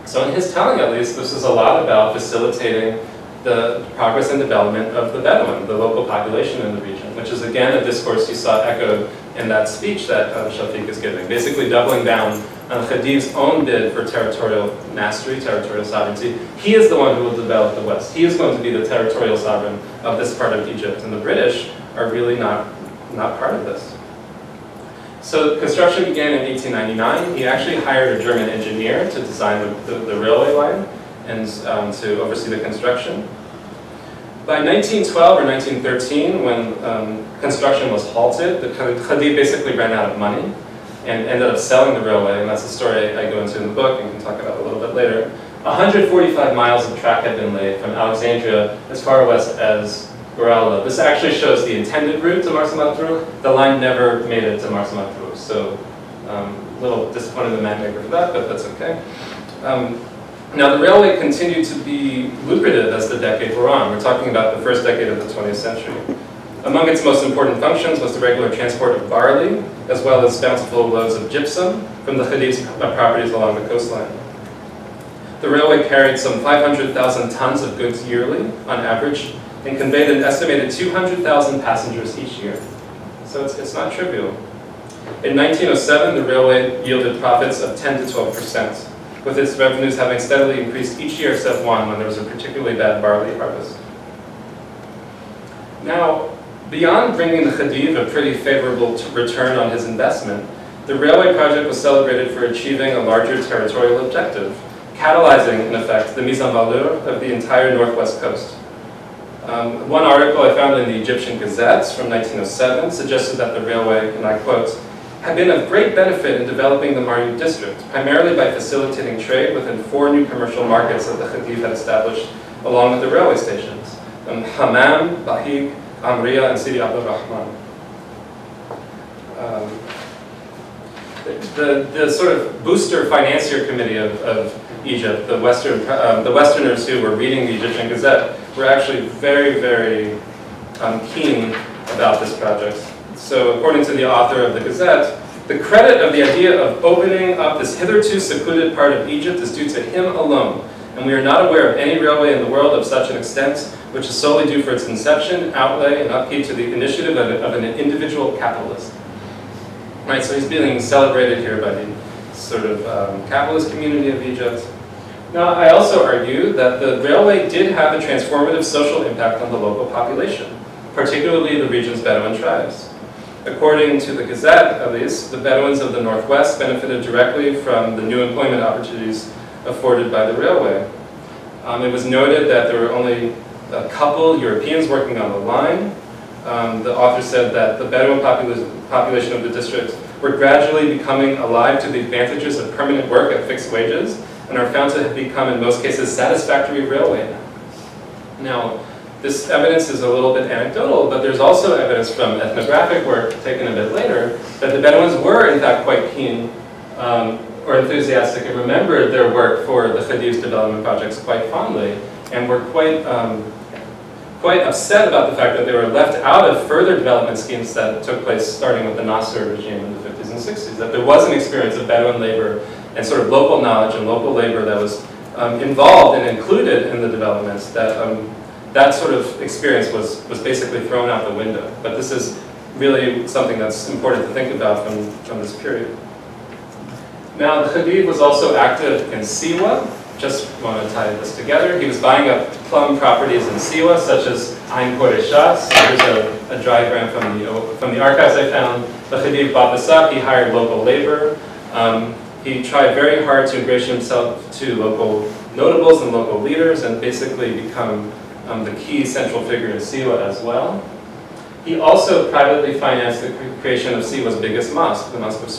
So in his telling, at least, this is a lot about facilitating the progress and development of the Bedouin, the local population in the region, which is again a discourse you saw echoed in that speech that Shafiq is giving, basically doubling down on Khedive's own bid for territorial mastery, territorial sovereignty. He is the one who will develop the West. He is going to be the territorial sovereign of this part of Egypt, and the British are really not part of this. So construction began in 1899. He actually hired a German engineer to design the railway line and to oversee the construction. By 1912 or 1913, when construction was halted, the Khedive basically ran out of money and ended up selling the railway, and that's a story I go into in the book and can talk about a little bit later. 145 miles of track had been laid from Alexandria as far west as Gurala. This actually shows the intended route to Mars Matruh. The line never made it to Mars Matruh, so a little disappointed in the mapmaker for that, but that's okay. Now the railway continued to be lucrative as the decades wore on. We're talking about the first decade of the 20th century. Among its most important functions was the regular transport of barley, as well as bountiful loads of gypsum from the Khedive's properties along the coastline. The railway carried some 500,000 tons of goods yearly, on average, and conveyed an estimated 200,000 passengers each year. So it's not trivial. In 1907, the railway yielded profits of 10 to 12%, with its revenues having steadily increased each year except one, when there was a particularly bad barley harvest. Now, beyond bringing the Khedive a pretty favorable return on his investment, the railway project was celebrated for achieving a larger territorial objective, catalyzing, in effect, the mise en valeur of the entire northwest coast. One article I found in the Egyptian Gazette from 1907 suggested that the railway, and I quote, had been of great benefit in developing the Mariut district, primarily by facilitating trade within 4 new commercial markets that the Khedive had established along with the railway stations, Hammam, Bahig, Amriya, and Sidi Abdul Rahman. The sort of booster financier committee of Egypt, the Westerners who were reading the Egyptian Gazette, were actually very, very keen about this project. So according to the author of the Gazette, the credit of the idea of opening up this hitherto secluded part of Egypt is due to him alone, and we are not aware of any railway in the world of such an extent which is solely due for its inception, outlay, and upkeep to the initiative of an individual capitalist. Right, so he's being celebrated here by the sort of capitalist community of Egypt. Now, I also argue that the railway did have a transformative social impact on the local population, particularly the region's Bedouin tribes. According to the Gazette, at least, the Bedouins of the Northwest benefited directly from the new employment opportunities afforded by the railway. It was noted that there were only a couple Europeans working on the line. The author said that the Bedouin population of the district were gradually becoming alive to the advantages of permanent work at fixed wages, and are found to have become, in most cases, satisfactory railway. Now, this evidence is a little bit anecdotal, but there's also evidence from ethnographic work taken a bit later that the Bedouins were, in fact, quite keen or enthusiastic and remembered their work for the Khedive's development projects quite fondly, and were quite upset about the fact that they were left out of further development schemes that took place starting with the Nasser regime in the 50s and 60s, that there was an experience of Bedouin labor and sort of local knowledge and local labor that was involved and included in the developments, that sort of experience was basically thrown out the window. But this is really something that's important to think about from this period. Now, the Khedive was also active in Siwa. Just want to tie this together. He was buying up plum properties in Siwa, such as Ain Koresha. So here's a diagram from the archives I found. The Khedive bought this up. He hired local labor. He tried very hard to ingratiate himself to local notables and local leaders and basically become the key central figure in Siwa as well. He also privately financed the creation of Siwa's biggest mosque, the Mosque of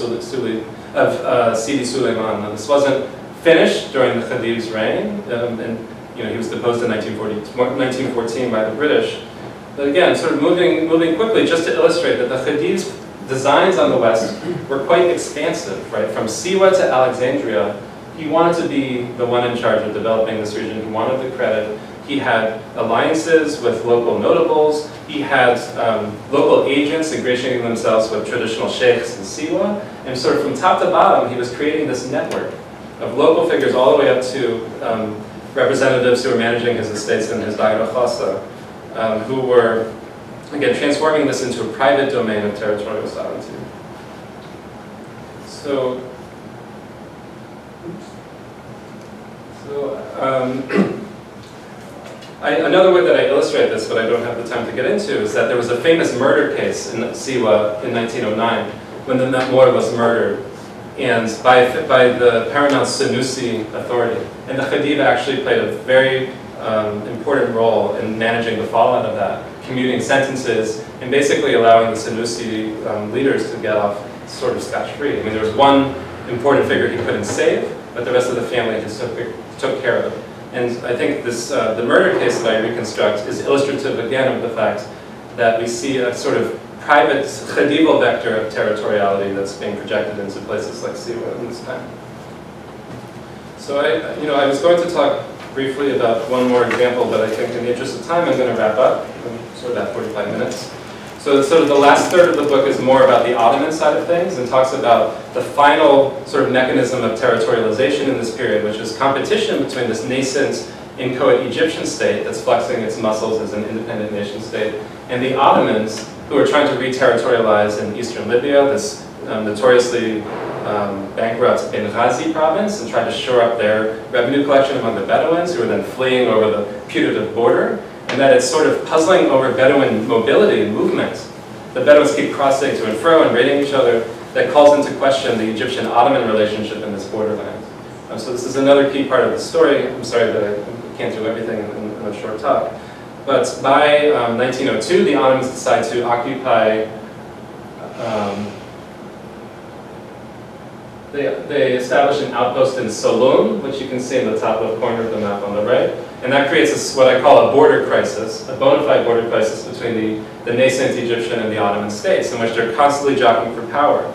Sidi Suleiman. Now, this wasn't finished during the Khedive's reign, and he was deposed in 1914 by the British. But again, sort of moving quickly, just to illustrate that the Khedive's designs on the west were quite expansive, right? From Siwa to Alexandria, he wanted to be the one in charge of developing this region. He wanted the credit. He had alliances with local notables. He had local agents ingratiating themselves with traditional sheikhs in Siwa. And sort of from top to bottom, he was creating this network of local figures all the way up to representatives who were managing his estates in his Daira Khasa, who were, again, transforming this into a private domain of territorial sovereignty. So So, another way that I illustrate this, but I don't have the time to get into, is that there was a famous murder case in Siwa in 1909 when the Moor was murdered, and by the paramount Sanusi authority. And the Khedive actually played a very important role in managing the fallout of that, commuting sentences, and basically allowing the Sanusi leaders to get off sort of scotch-free. I mean, there was one important figure he couldn't save, but the rest of the family just took care of it. And I think this, the murder case that I reconstruct is illustrative again of the fact that we see a sort of private Khedival vector of territoriality that's being projected into places like Siwa in this time. So I was going to talk briefly about one more example, but I think in the interest of time I'm going to wrap up. I'm sort of at 45 minutes. So sort of the last third of the book is more about the Ottoman side of things and talks about the final sort of mechanism of territorialization in this period, which is competition between this nascent inchoate Egyptian state that's flexing its muscles as an independent nation state, and the Ottomans who are trying to re-territorialize in eastern Libya, this notoriously bankrupt Benghazi province, and try to shore up their revenue collection among the Bedouins, who are then fleeing over the putative border. And that it's sort of puzzling over Bedouin mobility and movement. The Bedouins keep crossing to and fro and raiding each other. That calls into question the Egyptian-Ottoman relationship in this borderland. So this is another key part of the story. I'm sorry that I can't do everything in a short talk. But by 1902, the Ottomans decide to occupy, they establish an outpost in Solun, which you can see in the top left corner of the map on the right. And that creates what I call a border crisis, a bona fide border crisis between the nascent Egyptian and the Ottoman states, in which they're constantly jockeying for power.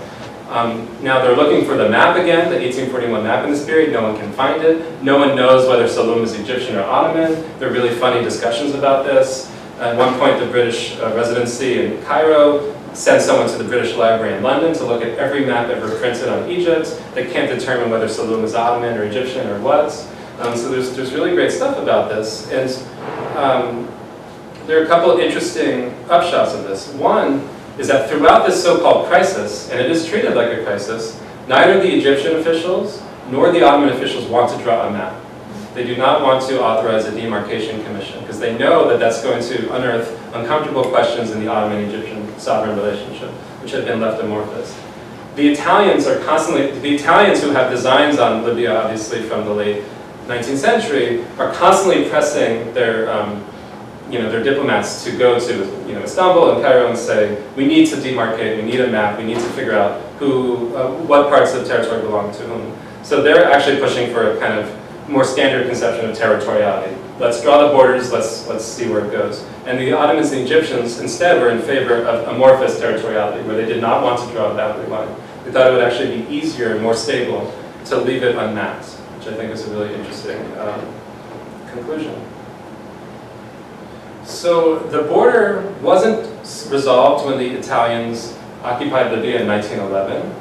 Now they're looking for the map again, the 1841 map in this period. No one can find it. No one knows whether Solun is Egyptian or Ottoman. There are really funny discussions about this. At one point, the British residency in Cairo sent someone to the British Library in London to look at every map ever printed on Egypt. They can't determine whether Solun is Ottoman or Egyptian or what. So there's really great stuff about this. And there are a couple of interesting upshots of this. One is that throughout this so-called crisis, and it is treated like a crisis, neither the Egyptian officials nor the Ottoman officials want to draw a map. They do not want to authorize a demarcation commission because they know that that's going to unearth uncomfortable questions in the Ottoman-Egyptian sovereign relationship, which had been left amorphous. The Italians are constantly, the Italians who have designs on Libya, obviously from the late 19th century, are constantly pressing their, their diplomats to go to Istanbul and Cairo and say, we need to demarcate, we need a map, we need to figure out what parts of territory belong to whom. So they're actually pushing for a kind of more standard conception of territoriality. Let's draw the borders, let's see where it goes. And the Ottomans and the Egyptians instead were in favor of amorphous territoriality, where they did not want to draw a boundary line. They thought it would actually be easier and more stable to leave it unmapped, which I think is a really interesting conclusion. So the border wasn't resolved when the Italians occupied Libya in 1911.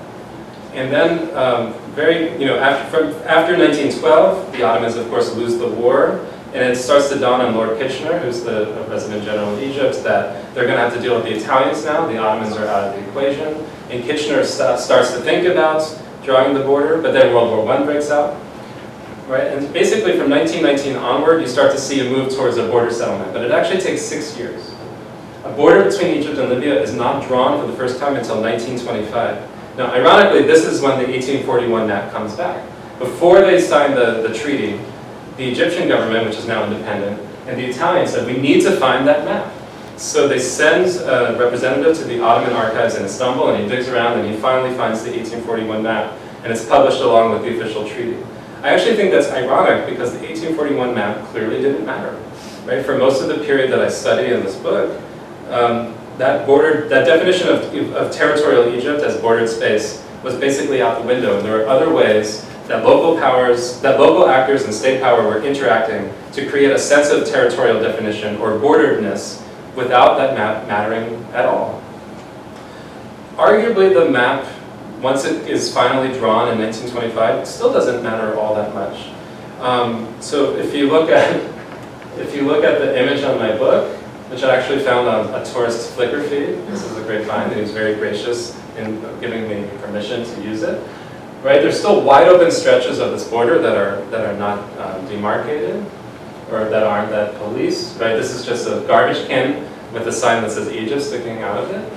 And then, after 1912, the Ottomans, of course, lose the war, and it starts to dawn on Lord Kitchener, who's the Resident General of Egypt, that they're going to have to deal with the Italians now. The Ottomans are out of the equation, and Kitchener starts to think about drawing the border, but then World War I breaks out. Right? And basically, from 1919 onward, you start to see a move towards a border settlement, but it actually takes 6 years. A border between Egypt and Libya is not drawn for the first time until 1925. Now, ironically, this is when the 1841 map comes back. Before they signed the treaty, the Egyptian government, which is now independent, and the Italians said, we need to find that map. So they send a representative to the Ottoman archives in Istanbul, and he digs around, and he finally finds the 1841 map, and it's published along with the official treaty. I actually think that's ironic, because the 1841 map clearly didn't matter. Right? For most of the period that I study in this book, that definition of territorial Egypt as bordered space was basically out the window. And there are other ways that local actors and state power were interacting to create a sense of territorial definition or borderedness without that map mattering at all. Arguably, the map, once it is finally drawn in 1925, still doesn't matter all that much. So if you look at the image on my book, which I actually found on a tourist Flickr feed. This is a great find, and he was very gracious in giving me permission to use it. right? There's still wide open stretches of this border that are not demarcated, or that aren't that policed, right? This is just a garbage can with a sign that says Egypt sticking out of it.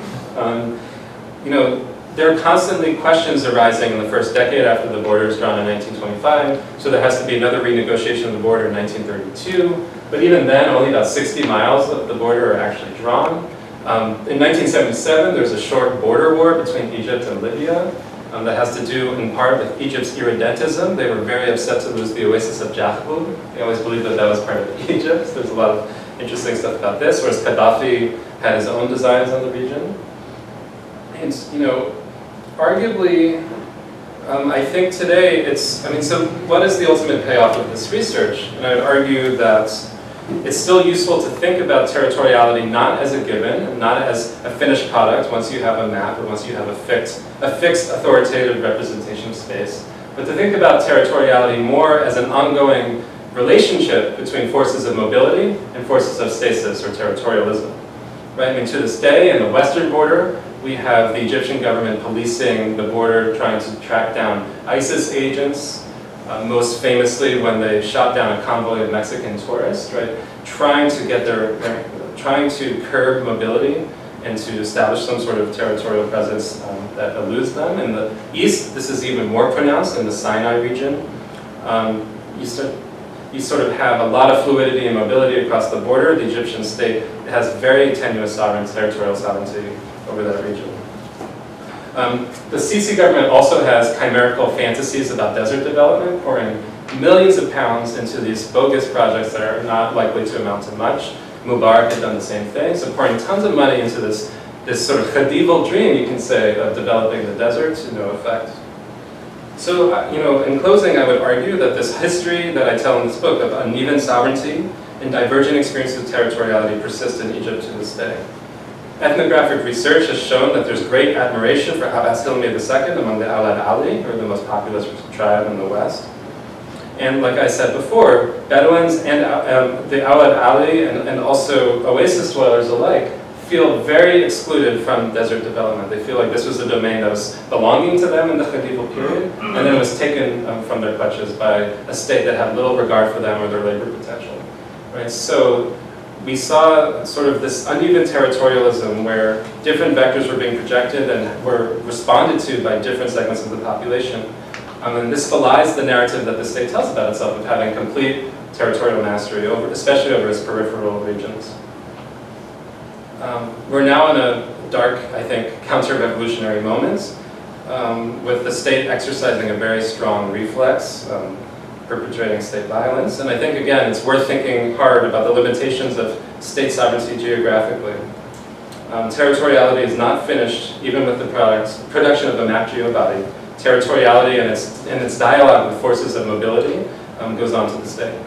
You know, there are constantly questions arising in the first decade after the border is drawn in 1925, so there has to be another renegotiation of the border in 1932, but even then, only about 60 miles of the border are actually drawn. In 1977, there's a short border war between Egypt and Libya that has to do in part with Egypt's irredentism. They were very upset to lose the oasis of Jahbub. They always believed that that was part of Egypt. There's a lot of interesting stuff about this, whereas Gaddafi had his own designs on the region. And, you know, arguably, I think today it's, I mean, so what is the ultimate payoff of this research? And I would argue that it's still useful to think about territoriality not as a given, not as a finished product once you have a map or once you have a fixed authoritative representation of space, but to think about territoriality more as an ongoing relationship between forces of mobility and forces of stasis or territorialism. Right? I mean, to this day, in the western border, we have the Egyptian government policing the border, trying to track down ISIS agents, most famously when they shot down a convoy of Mexican tourists, right? Trying to curb mobility and to establish some sort of territorial presence that eludes them. In the east, this is even more pronounced in the Sinai region. You sort of have a lot of fluidity and mobility across the border. The Egyptian state has very tenuous territorial sovereignty over that region. The Sisi government also has chimerical fantasies about desert development, pouring millions of pounds into these bogus projects that are not likely to amount to much. Mubarak had done the same thing, so pouring tons of money into this sort of Khedival dream, you can say, of developing the desert to no effect. So, you know, in closing, I would argue that this history that I tell in this book of uneven sovereignty and divergent experiences of territoriality persist in Egypt to this day. Ethnographic research has shown that there's great admiration for Abbas Hilmi II among the Awlad Ali, who are the most populous tribe in the West. And like I said before, Bedouins and the Awlad Ali and also oasis dwellers alike feel very excluded from desert development. They feel like this was a domain that was belonging to them in the Khedival period, and then it was taken from their clutches by a state that had little regard for them or their labor potential. Right? So we saw sort of this uneven territorialism where different vectors were being projected and were responded to by different segments of the population. And this belies the narrative that the state tells about itself of having complete territorial mastery, especially over its peripheral regions. We're now in a dark, I think, counter-revolutionary moment, with the state exercising a very strong reflex, perpetrating state violence. And I think, again, it's worth thinking hard about the limitations of state sovereignty geographically. Territoriality is not finished, even with the production of a map geobody. Territoriality and its dialogue with forces of mobility goes on to this day.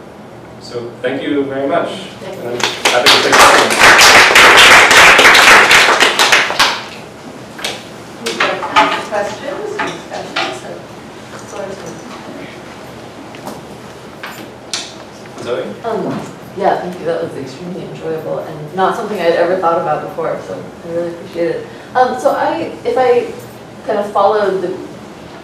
So thank you very much. Thank you. And I'm happy to take questions. We'd like to ask questions, discussions, so Zoe? Yeah, thank you. That was extremely enjoyable and not something I'd ever thought about before, so I really appreciate it. So if I kind of followed the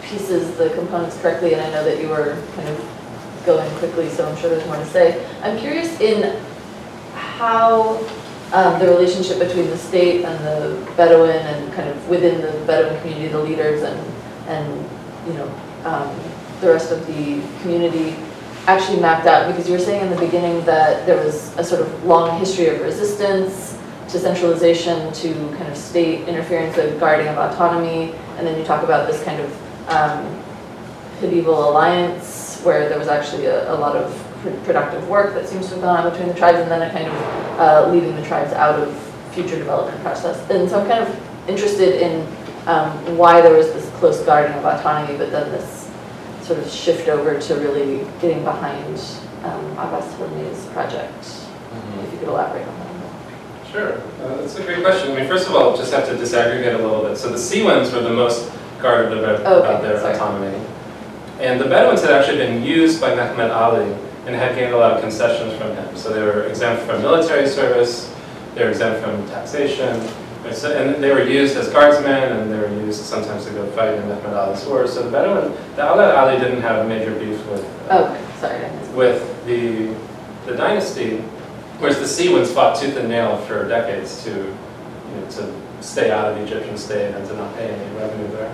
pieces, the components correctly, and I know that you were kind of going quickly, so I'm sure there's more to say. I'm curious in how the relationship between the state and the Bedouin and kind of within the Bedouin community, the leaders and you know, the rest of the community actually mapped out, because you were saying in the beginning that there was a sort of long history of resistance to centralization, to kind of state interference, a guarding of autonomy, and then you talk about this kind of Khedival alliance where there was actually a lot of productive work that seems to have gone on between the tribes, and then a kind of leaving the tribes out of future development process. And so I'm kind of interested in why there was this close guarding of autonomy, but then this sort of shift over to really getting behind Abbas Hilmi's project. If you could elaborate on that. Sure, that's a great question. I mean, first of all, just have to disaggregate a little bit. So the Siwans were the most guarded about their autonomy. And the Bedouins had actually been used by Mehmet Ali and had gained a lot of concessions from him. So they were exempt from military service, they were exempt from taxation, and they were used as guardsmen, and they were used sometimes to go fight in Mehmed Ali's wars. So the Bedouin, the Awlad Ali didn't have a major beef with the dynasty, whereas the Siwans fought tooth and nail for decades to stay out of the Egyptian state and to not pay any revenue there.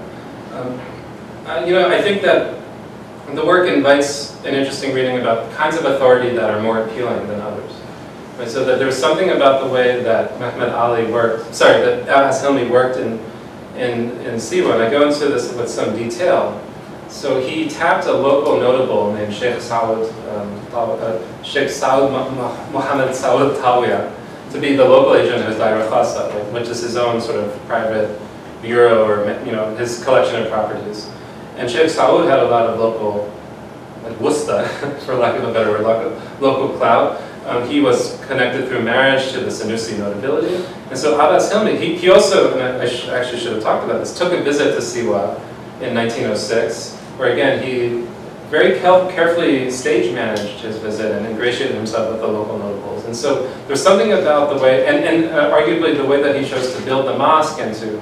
I think that the work invites an interesting reading about kinds of authority that are more appealing than others. Right? So that there's something about the way that Mehmed Ali worked, that Abbas Hilmi worked in Siwa, and I go into this with some detail. So he tapped a local notable named Sheikh Saud Mohammed Saud Tawiya to be the local agent of his Daira Khasa, which is his own sort of private bureau or his collection of properties. And Sheikh Saud had a lot of local, like wusta, for lack of a better word, local clout. He was connected through marriage to the Sanusi notability. And so Abbas Hilmi, he also, and I actually should have talked about this, took a visit to Siwa in 1906, where again he very carefully stage managed his visit and ingratiated himself with the local notables. And so there's something about the way, and arguably the way that he chose to build the mosque and to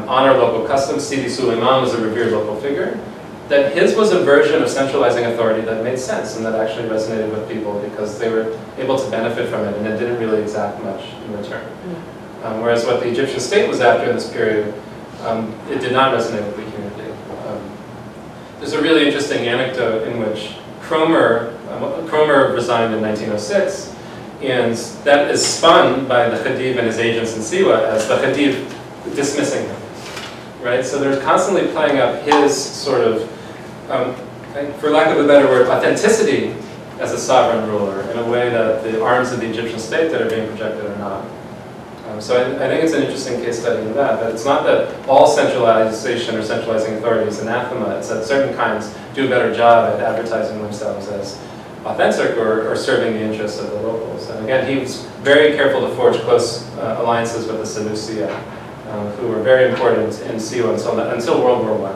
honor local customs. Sidi Suleiman was a revered local figure. That his was a version of centralizing authority that made sense and that actually resonated with people because they were able to benefit from it and it didn't really exact much in return. Whereas what the Egyptian state was after in this period, it did not resonate with the community. There's a really interesting anecdote in which Cromer resigned in 1906, and that is spun by the Khadib and his agents in Siwa as the Khadib dismissing him. Right? So they're constantly playing up his sort of, for lack of a better word, authenticity as a sovereign ruler in a way that the arms of the Egyptian state that are being projected are not. So I think it's an interesting case study in that it's not that all centralization or centralizing authority is anathema, it's that certain kinds do a better job at advertising themselves as authentic or serving the interests of the locals. And again, he was very careful to forge close alliances with the Sanusi, who were very important in Siwa until World War I.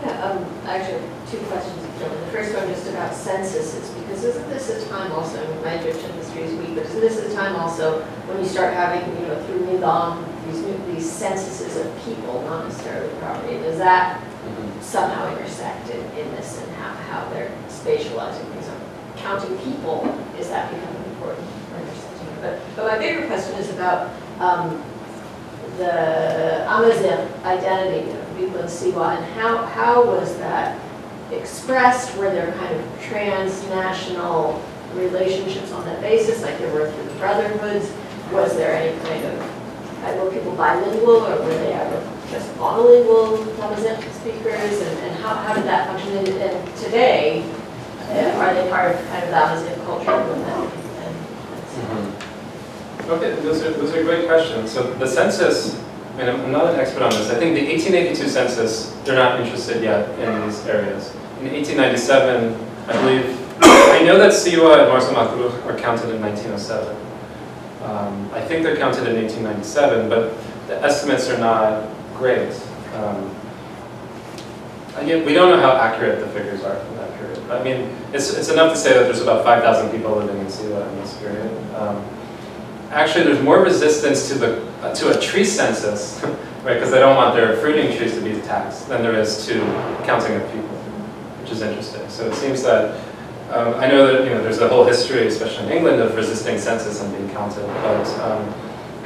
Yeah, actually, two questions. The first one just about censuses, because isn't this a time also, my Egyptian history is weak, but isn't this a time also when you start having, through Nizam, these censuses of people, not necessarily property? Does that somehow intersect in this and how they're spatializing things? Counting people, is that becoming important or intersecting? But my bigger question is about the Amazigh identity of people in Siwa, and how was that expressed? Were there kind of transnational relationships on that basis, like there were through the brotherhoods? Was there any kind of, were people bilingual, or were they ever just monolingual Amazigh speakers? And how did that function? And today, are they part of kind of the Amazigh culture movement? Okay, those are great questions. So the census, I'm not an expert on this. I think the 1882 census, they're not interested yet in these areas. In 1897, I believe, I know that Siwa and Marsa Matruh are counted in 1907. I think they're counted in 1897, but the estimates are not great. Again, we don't know how accurate the figures are from that period. I mean, it's enough to say that there's about 5,000 people living in Siwa in this period. Actually, there's more resistance to a tree census, right? Because they don't want their fruiting trees to be taxed than there is to counting of people, which is interesting. So it seems that I know that there's a whole history, especially in England, of resisting census and being counted. But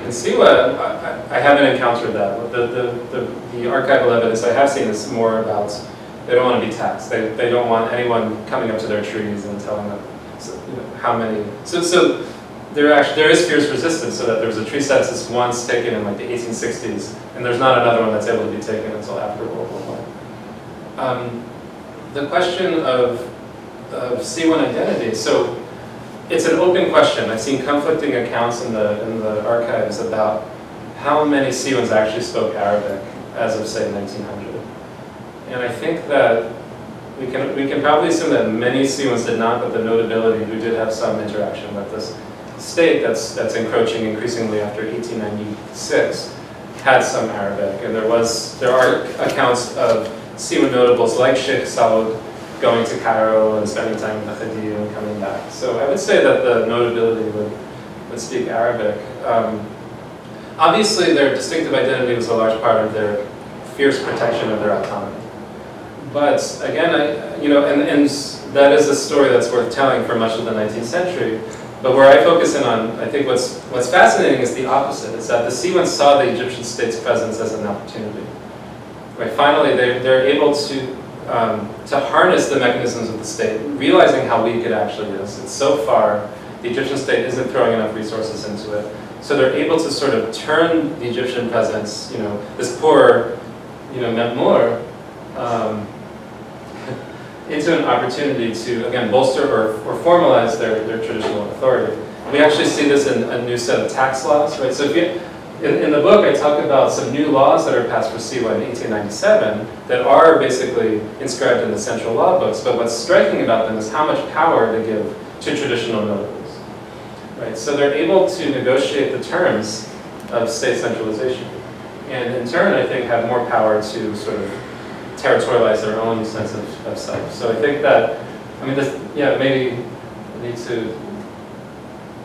in Siwa, I haven't encountered that. The archival evidence I have seen is more about they don't want to be taxed. They don't want anyone coming up to their trees and telling them how many. So there is fierce resistance, so that there was a tree census once taken in like the 1860s, and there's not another one that's able to be taken until after World War I. The question of Siwan identity, so it's an open question. I've seen conflicting accounts in the archives about how many Siwans actually spoke Arabic as of, say, 1900. And I think that we can probably assume that many Siwans did not, but the notability who did have some interaction with this state that's encroaching increasingly after 1896 had some Arabic, and there are accounts of Siwan notables like Sheikh Saud going to Cairo and spending time with the Khadija and coming back. So I would say that the notability would speak Arabic. obviously their distinctive identity was a large part of their fierce protection of their autonomy. But again, and that is a story that's worth telling for much of the 19th century. But where I focus in on, I think what's fascinating is the opposite. It's that the Siwans saw the Egyptian state's presence as an opportunity. Right? Finally, they're able to harness the mechanisms of the state, realizing how weak it actually is. And so far, the Egyptian state isn't throwing enough resources into it. So they're able to sort of turn the Egyptian presence, this poor, Memor, into an opportunity to, again, bolster or formalize their traditional authority. We actually see this in a new set of tax laws, right? So in the book, I talk about some new laws that are passed for Siwa in 1897 that are basically inscribed in the central law books, but what's striking about them is how much power they give to traditional notables, right? So they're able to negotiate the terms of state centralization, and in turn, I think, have more power to sort of territorialize their own sense of self. So I think that, maybe I need to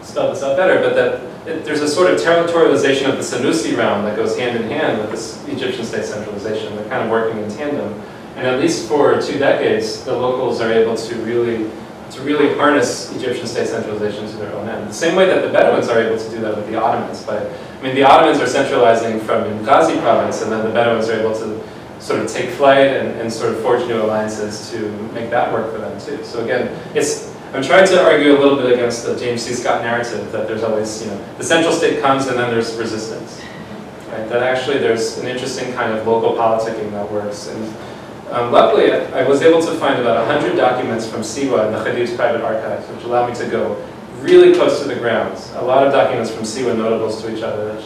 spell this out better, but that there's a sort of territorialization of the Senussi realm that goes hand in hand with this Egyptian state centralization. They're kind of working in tandem. And at least for 2 decades, the locals are able to really harness Egyptian state centralization to their own end. The same way that the Bedouins are able to do that with the Ottomans. The Ottomans are centralizing from Ghazi province, and then the Bedouins are able to sort of take flight and sort of forge new alliances to make that work for them too. So again, I'm trying to argue a little bit against the James C. Scott narrative that there's always, the central state comes and then there's resistance. Right? That actually there's an interesting kind of local politicking that works. And luckily, I was able to find about 100 documents from Siwa in the Khadiv's private archives, which allowed me to go really close to the ground. A lot of documents from Siwa notables to each other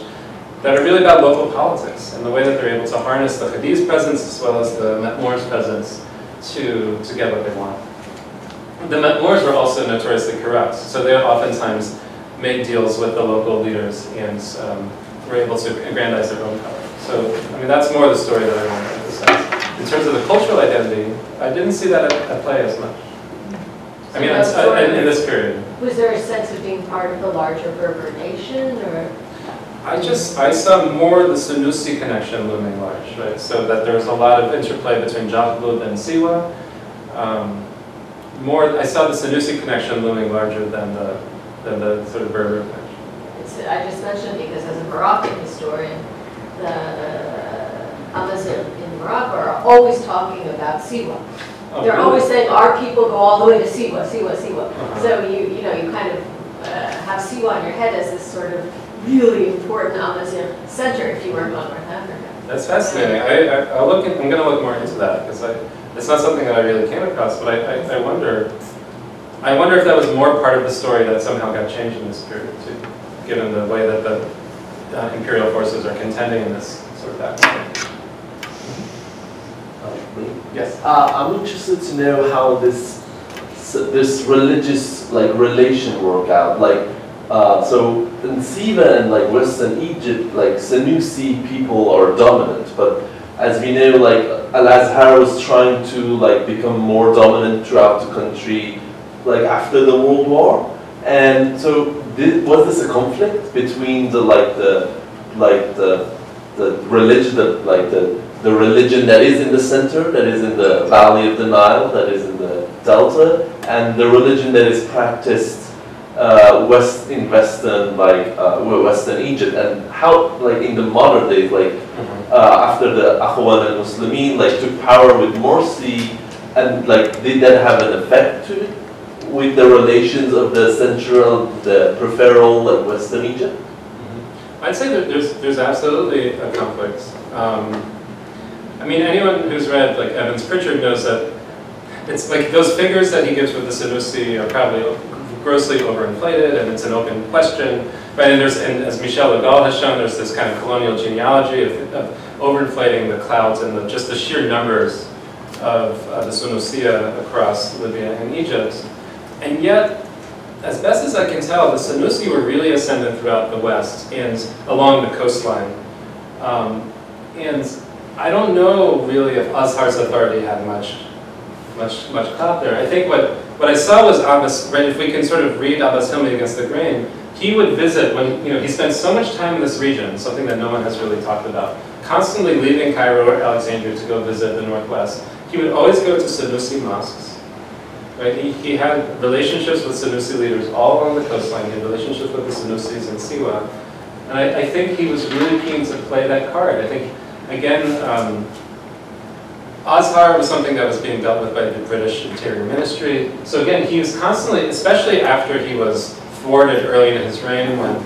that are really about local politics and the way that they're able to harness the Khadiv's presence as well as the Metmor's presence to get what they want. The Metmors were also notoriously corrupt, so they oftentimes made deals with the local leaders and were able to aggrandize their own power. So, that's more the story that I want to emphasize. In terms of the cultural identity, I didn't see that at play as much. In this period. Was there a sense of being part of the larger Berber nation, or? I saw more the Senussi connection looming large, right? So that there was a lot of interplay between Jahlud and Siwa. I saw the Senussi connection looming larger than the sort of Berber connection. I just mentioned because as a Moroccan historian, the Amazigh in Morocco are always talking about Siwa. Oh, They're really? always saying our people go all the way to Siwa, Siwa, Siwa. So you kind of have Siwa in your head as this sort of really important Amazigh center if you work on North Africa. That's fascinating. I'm going to look more into that because it's not something that I really came across. But I wonder if that was more part of the story that somehow got changed in this period too, given the way that the imperial forces are contending in this sort of atmosphere. Yes. I'm interested to know how this religious relation work out. So in Siwa and Western Egypt, Senussi people are dominant, but as we know, Al-Azhar was trying to become more dominant throughout the country, after the World War, and so was this a conflict between the religion, the religion that is in the center, that is in the valley of the Nile, that is in the delta, and the religion that is practiced in Western Egypt, and how in the modern days, after the Akhwan al-Muslimin took power with Morsi, and did that have an effect to it with the relations of the central, the peripheral Western Egypt? I'd say that there's absolutely a conflict. Anyone who's read Evans Pritchard knows that it's those figures that he gives with the Senussi are probably grossly overinflated, and it's an open question, right? And as Michel Legal has shown, there's this kind of colonial genealogy of overinflating the clouds and just the sheer numbers of the Senussia across Libya and Egypt. And yet, as best as I can tell, the Senussi were really ascendant throughout the West and along the coastline. And I don't know really if Azhar's authority had much clout there. I think what I saw was Abbas, right, if we can sort of read Abbas Hilmi against the grain, he would visit when, he spent so much time in this region, something that no one has really talked about, constantly leaving Cairo or Alexandria to go visit the northwest. He would always go to Sanusi mosques. Right? He had relationships with Sanusi leaders all along the coastline. He had relationships with the Sanusis in Siwa. And I think he was really keen to play that card. I think, again, Azhar was something that was being dealt with by the British Interior Ministry. So again, he was constantly, especially after he was thwarted early in his reign, when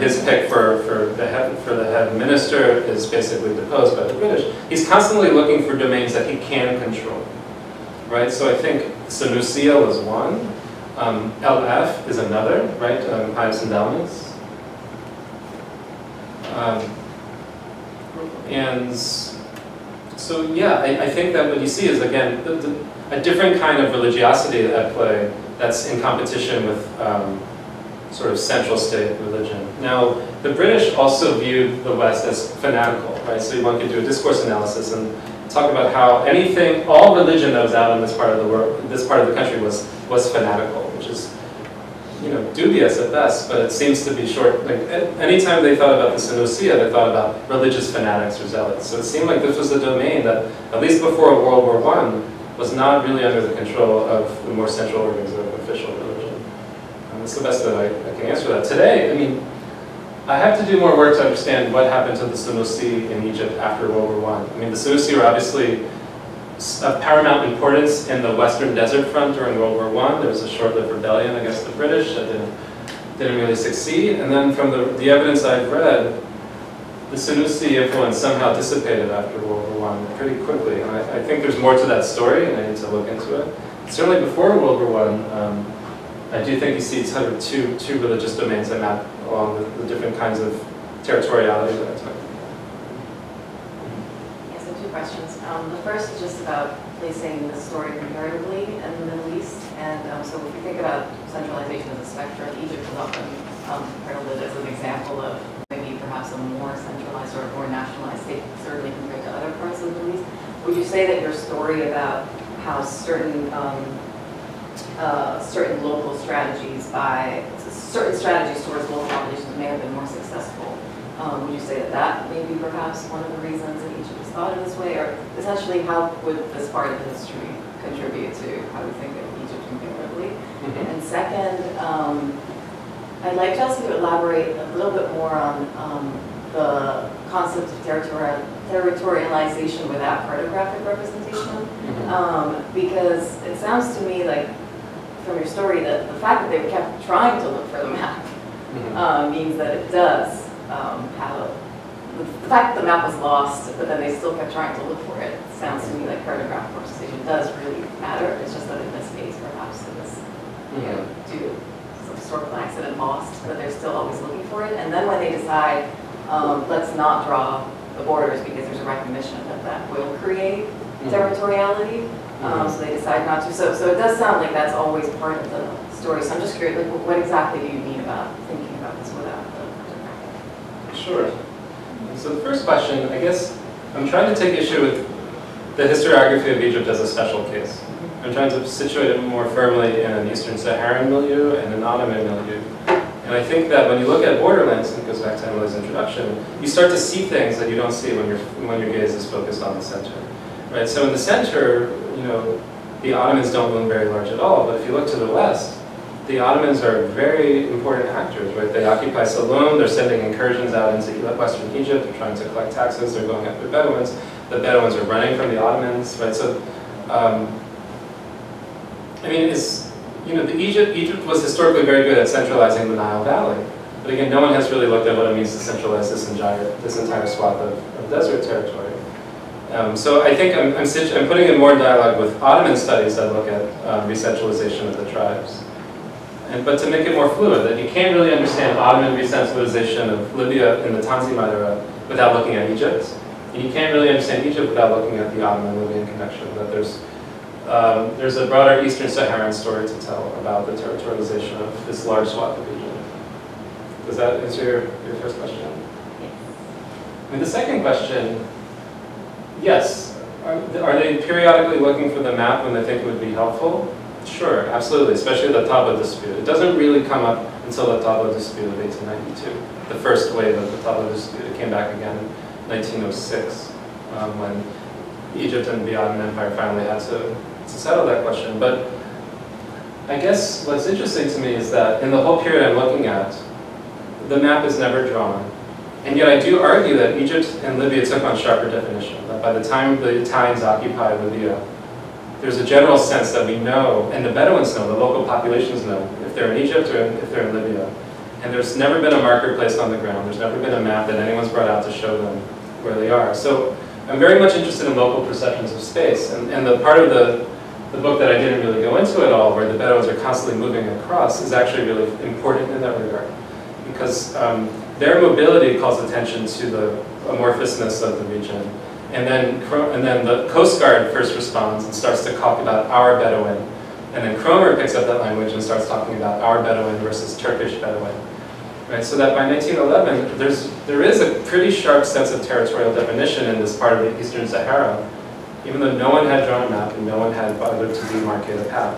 his pick for the head minister is basically deposed by the British. He's constantly looking for domains that he can control. Right? So I think Sanusia was one. LF is another, right? Hives endowments. And so, yeah, I think that what you see is, again, a different kind of religiosity at play that's in competition with sort of central state religion. Now, the British also viewed the West as fanatical, right? So one could do a discourse analysis and talk about how all religion that was out in this part of the world, this part of the country was fanatical, which is, dubious at best, but it seems to be short. Like, anytime they thought about the Sanusia, they thought about religious fanatics or zealots. So it seemed like this was a domain that, at least before World War I, was not really under the control of the more central organs of official religion. And that's the best that I can answer that. Today, I have to do more work to understand what happened to the Sanusi in Egypt after World War I. The Sanusi were obviously of paramount importance in the Western Desert Front during World War I. There was a short-lived rebellion against the British that didn't really succeed. And then from the evidence I've read, the Sanusi influence somehow dissipated after World War I pretty quickly. And I think there's more to that story, and I need to look into it. Certainly before World War I do think you see sort of two religious domains that map along the different kinds of territoriality that I talked about. Yes, I have two questions. The first is just about placing the story comparatively in the Middle East. And so if we think about centralization as a spectrum, Egypt is often heralded as an example of maybe perhaps a more centralized or more nationalized state, certainly compared to other parts of the Middle East. Would you say that your story about how certain local strategies certain strategies towards local populations may have been more successful? Would you say that may be perhaps one of the reasons that Egypt is thought in this way? Or essentially, how would this part of history contribute to how we think of Egypt comparatively? Mm-hmm. And second, I'd like just to elaborate a little bit more on the concept of territorialization without cartographic representation. Mm-hmm. Because it sounds to me like, from your story, that the fact that they kept trying to look for the map means that it does have the fact that the map was lost, but then they still kept trying to look for it. Sounds to me like cartographic representation does really matter. It's just that in this case, perhaps it was due to some sort of accident lost, but they're still always looking for it. And then when they decide, let's not draw the borders because there's a recognition that will create territoriality. So they decide not to. So it does sound like that's always part of the story. So I'm just curious, like, what exactly do you mean about thinking about this without the cartographic? Sure. So the first question, I guess, I'm trying to take issue with the historiography of Egypt as a special case. I'm trying to situate it more firmly in an Eastern Saharan milieu and an Ottoman milieu. And I think that when you look at Borderlands, and it goes back to Emily's introduction, you start to see things that you don't see when your gaze is focused on the center. Right? So in the center, the Ottomans don't loom very large at all, but if you look to the west, the Ottomans are very important actors, right? They occupy Saloum, they're sending incursions out into western Egypt, they're trying to collect taxes, they're going after Bedouins, the Bedouins are running from the Ottomans, right? So, Egypt was historically very good at centralizing the Nile Valley, but again, no one has really looked at what it means to centralize this entire swath of desert territory. So I think I'm putting in more dialogue with Ottoman studies that look at re-centralization of the tribes. But to make it more fluid, that you can't really understand Ottoman re-centralization of Libya in the Tanzimat era without looking at Egypt. And you can't really understand Egypt without looking at the Ottoman-Libyan connection. That there's a broader Eastern Saharan story to tell about the territorialization of this large swath of Egypt. Does that answer your first question? And the second question, yes. Are they periodically looking for the map when they think it would be helpful? Sure, absolutely, especially the Taba dispute. It doesn't really come up until the Tabo dispute of 1892. The first wave of the Tabo dispute, it came back again in 1906, when Egypt and the Ottoman Empire finally had to settle that question. But I guess what's interesting to me is that in the whole period I'm looking at, the map is never drawn. And yet I do argue that Egypt and Libya took on sharper definition, that by the time the Italians occupied Libya, there's a general sense that we know, and the Bedouins know, the local populations know, if they're in Egypt or if they're in Libya. And there's never been a marker placed on the ground. There's never been a map that anyone's brought out to show them where they are. So I'm very much interested in local perceptions of space. And the part of the book that I didn't really go into at all, where the Bedouins are constantly moving across, is actually really important in that regard. Because their mobility calls attention to the amorphousness of the region. And then the Coast Guard first responds and starts to talk about our Bedouin. And then Cromer picks up that language and starts talking about our Bedouin versus Turkish Bedouin. Right? So that by 1911, there is a pretty sharp sense of territorial definition in this part of the Eastern Sahara, even though no one had drawn a map and no one had bothered to demarcate a path.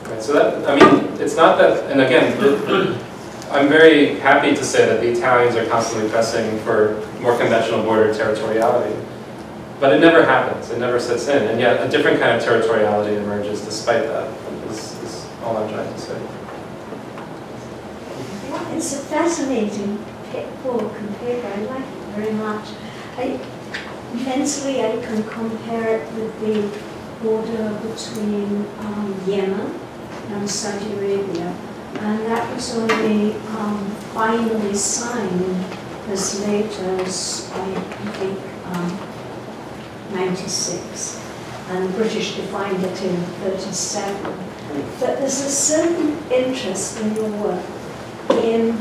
Right? So that, I mean, it's not that, and again, I'm very happy to say that the Italians are constantly pressing for more conventional border territoriality. But it never happens, it never sets in, and yet a different kind of territoriality emerges despite that, is all I'm trying to say. Yeah, it's a fascinating book and paper, I like it very much. Mentally I can compare it with the border between Yemen and Saudi Arabia, and that was only finally signed as late as, I think, 96, and the British defined it in 37. But there's a certain interest in your work in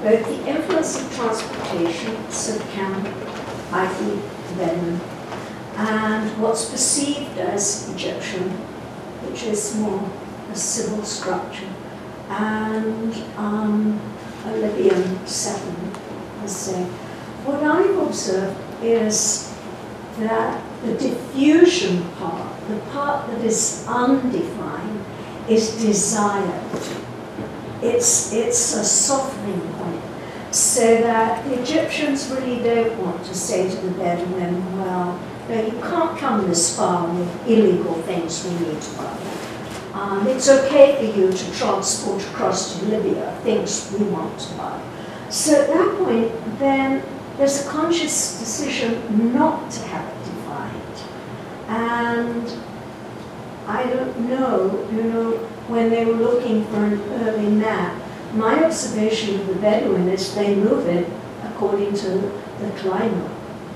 both the influence of transportation, so camp, i.e. Bedouin, and what's perceived as Egyptian, which is more a civil structure, and a Libyan settlement, I say. What I've observed is that the diffusion part, the part that is undefined, is desired. It's a softening point, so that the Egyptians really don't want to say to the Bedouin, well, no, you can't come this far with illegal things we need to buy. It's okay for you to transport across to Libya things we want to buy. So at that point, then, there's a conscious decision not to have it defined. And I don't know, when they were looking for an early map, my observation of the Bedouin is they move it according to the climate,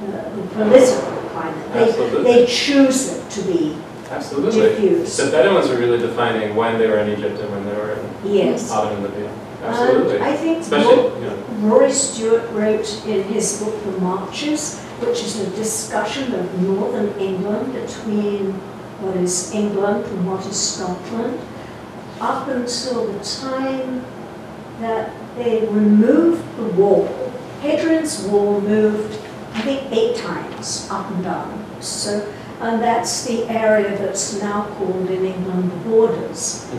the political climate. They choose it to be diffused. The Bedouins are really defining when they were in Egypt and when they were in Ottoman Libya. Absolutely. I think Rory Stewart wrote in his book The Marches, which is a discussion of northern England between what is England and what is Scotland, up until the time that they removed the wall. Hadrian's Wall moved, I think, 8 times up and down. So, and that's the area that's now called in England the Borders.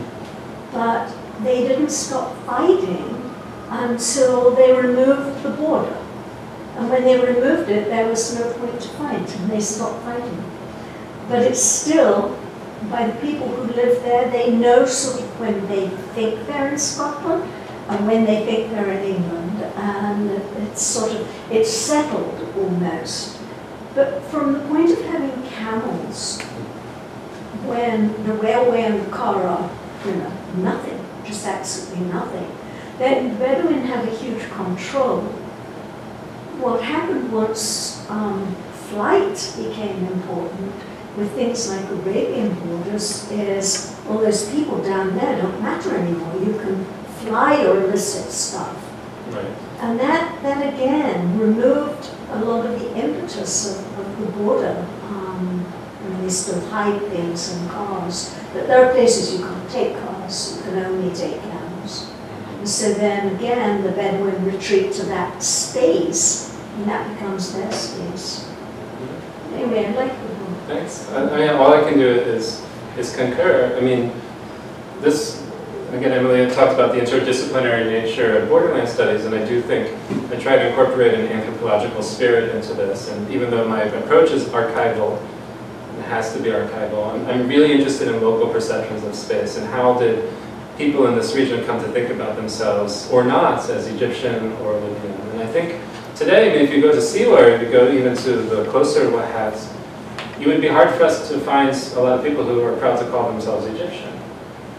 But they didn't stop fighting until they removed the border. And when they removed it, there was no point to fight, and they stopped fighting. But it's still, by the people who live there, they know sort of when they think they're in Scotland and when they think they're in England, and it's sort of, it's settled almost. But from the point of having camels, when the railway and the car are, nothing, just absolutely nothing, then Bedouin have a huge control. What happened once flight became important with things like Arabian borders is, well, those people down there don't matter anymore. You can fly or illicit stuff. Right. And that again removed a lot of the impetus of the border. And they still hide things in cars. But there are places you can't take cars, you can only take camels. And so then again, the Bedouin retreat to that space, and that becomes their space. Anyway, I like the book. Thanks. I mean, all I can do is concur. I mean, this, And again, Emily had talked about the interdisciplinary nature of Borderland studies, and I do think I try to incorporate an anthropological spirit into this. And even though my approach is archival, it has to be archival, I'm really interested in local perceptions of space and how did people in this region come to think about themselves, or not, as Egyptian or Libyan. And I think today, I mean, if you go to Siwa, if you go even to the closer Wahats, you would be hard-pressed to find a lot of people who are proud to call themselves Egyptian.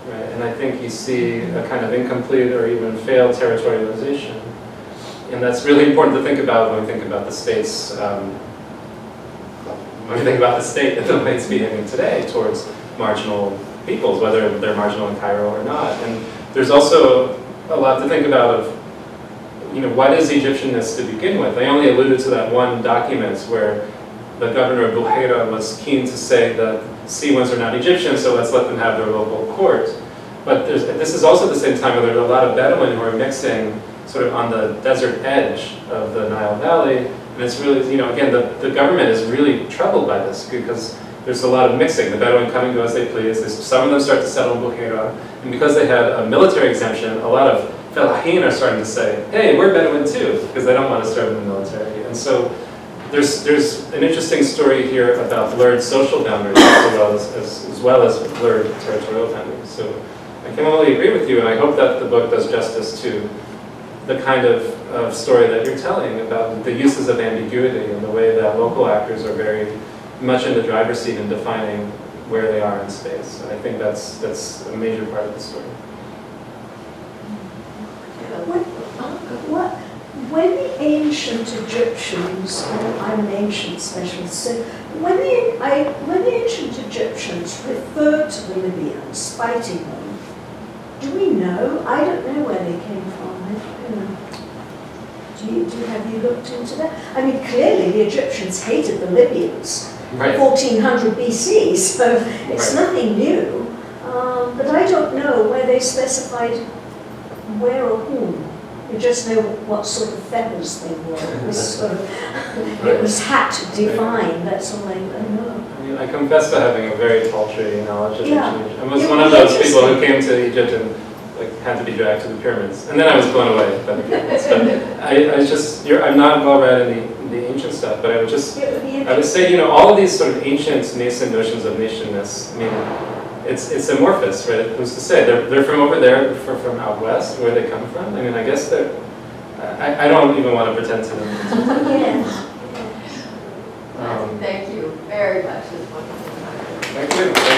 Right? And I think you see a kind of incomplete or even failed territorialization. And that's really important to think about when we think about the states, when we think about the state and the way it's behaving today towards marginal peoples, whether they're marginal in Cairo or not. And there's also a lot to think about of, you know, what is Egyptianness to begin with? I only alluded to that one document where the governor of Buhaira was keen to say that Siwans are not Egyptian, so let's let them have their local court. But this is also the same time where there's a lot of Bedouin who are mixing sort of on the desert edge of the Nile Valley. And it's really, you know, again, the government is really troubled by this because there's a lot of mixing. The Bedouin come and go as they please. Some of them start to settle in Buhaira. And because they had a military exemption, a lot of Fellahin are starting to say, hey, we're Bedouin too, because they don't want to serve in the military. And so there's an interesting story here about blurred social boundaries as well as blurred territorial boundaries. So I can only agree with you, and I hope that the book does justice to the kind of story that you're telling about the uses of ambiguity and the way that local actors are very much in the driver's seat in defining where they are in space. And I think that's a major part of the story. When the ancient Egyptians, I'm an ancient specialist, so when the ancient Egyptians referred to the Libyans fighting them, do we know? I don't know where they came from. Have you looked into that? I mean, clearly the Egyptians hated the Libyans. Right. 1400 BC, so it's nothing new. But I don't know where they specified where or whom. You just know what sort of feathers they wore. It was sort of, it was had to define. That's all I know. I mean, I confess to having a very paltry knowledge of ancient Egypt. I was It one of was those people who came to Egypt and like had to be dragged to the pyramids, and then I was blown away by the pyramids. But I'm not well read in the ancient stuff, but I would say, you know, all of these sort of ancient nascent notions of nationness. I mean, it's amorphous, right? Who's to say? They're from over there, from out west, where they come from. I mean, I guess they're. I don't even want to pretend to know. Thank you very much. It's wonderful. Thank you.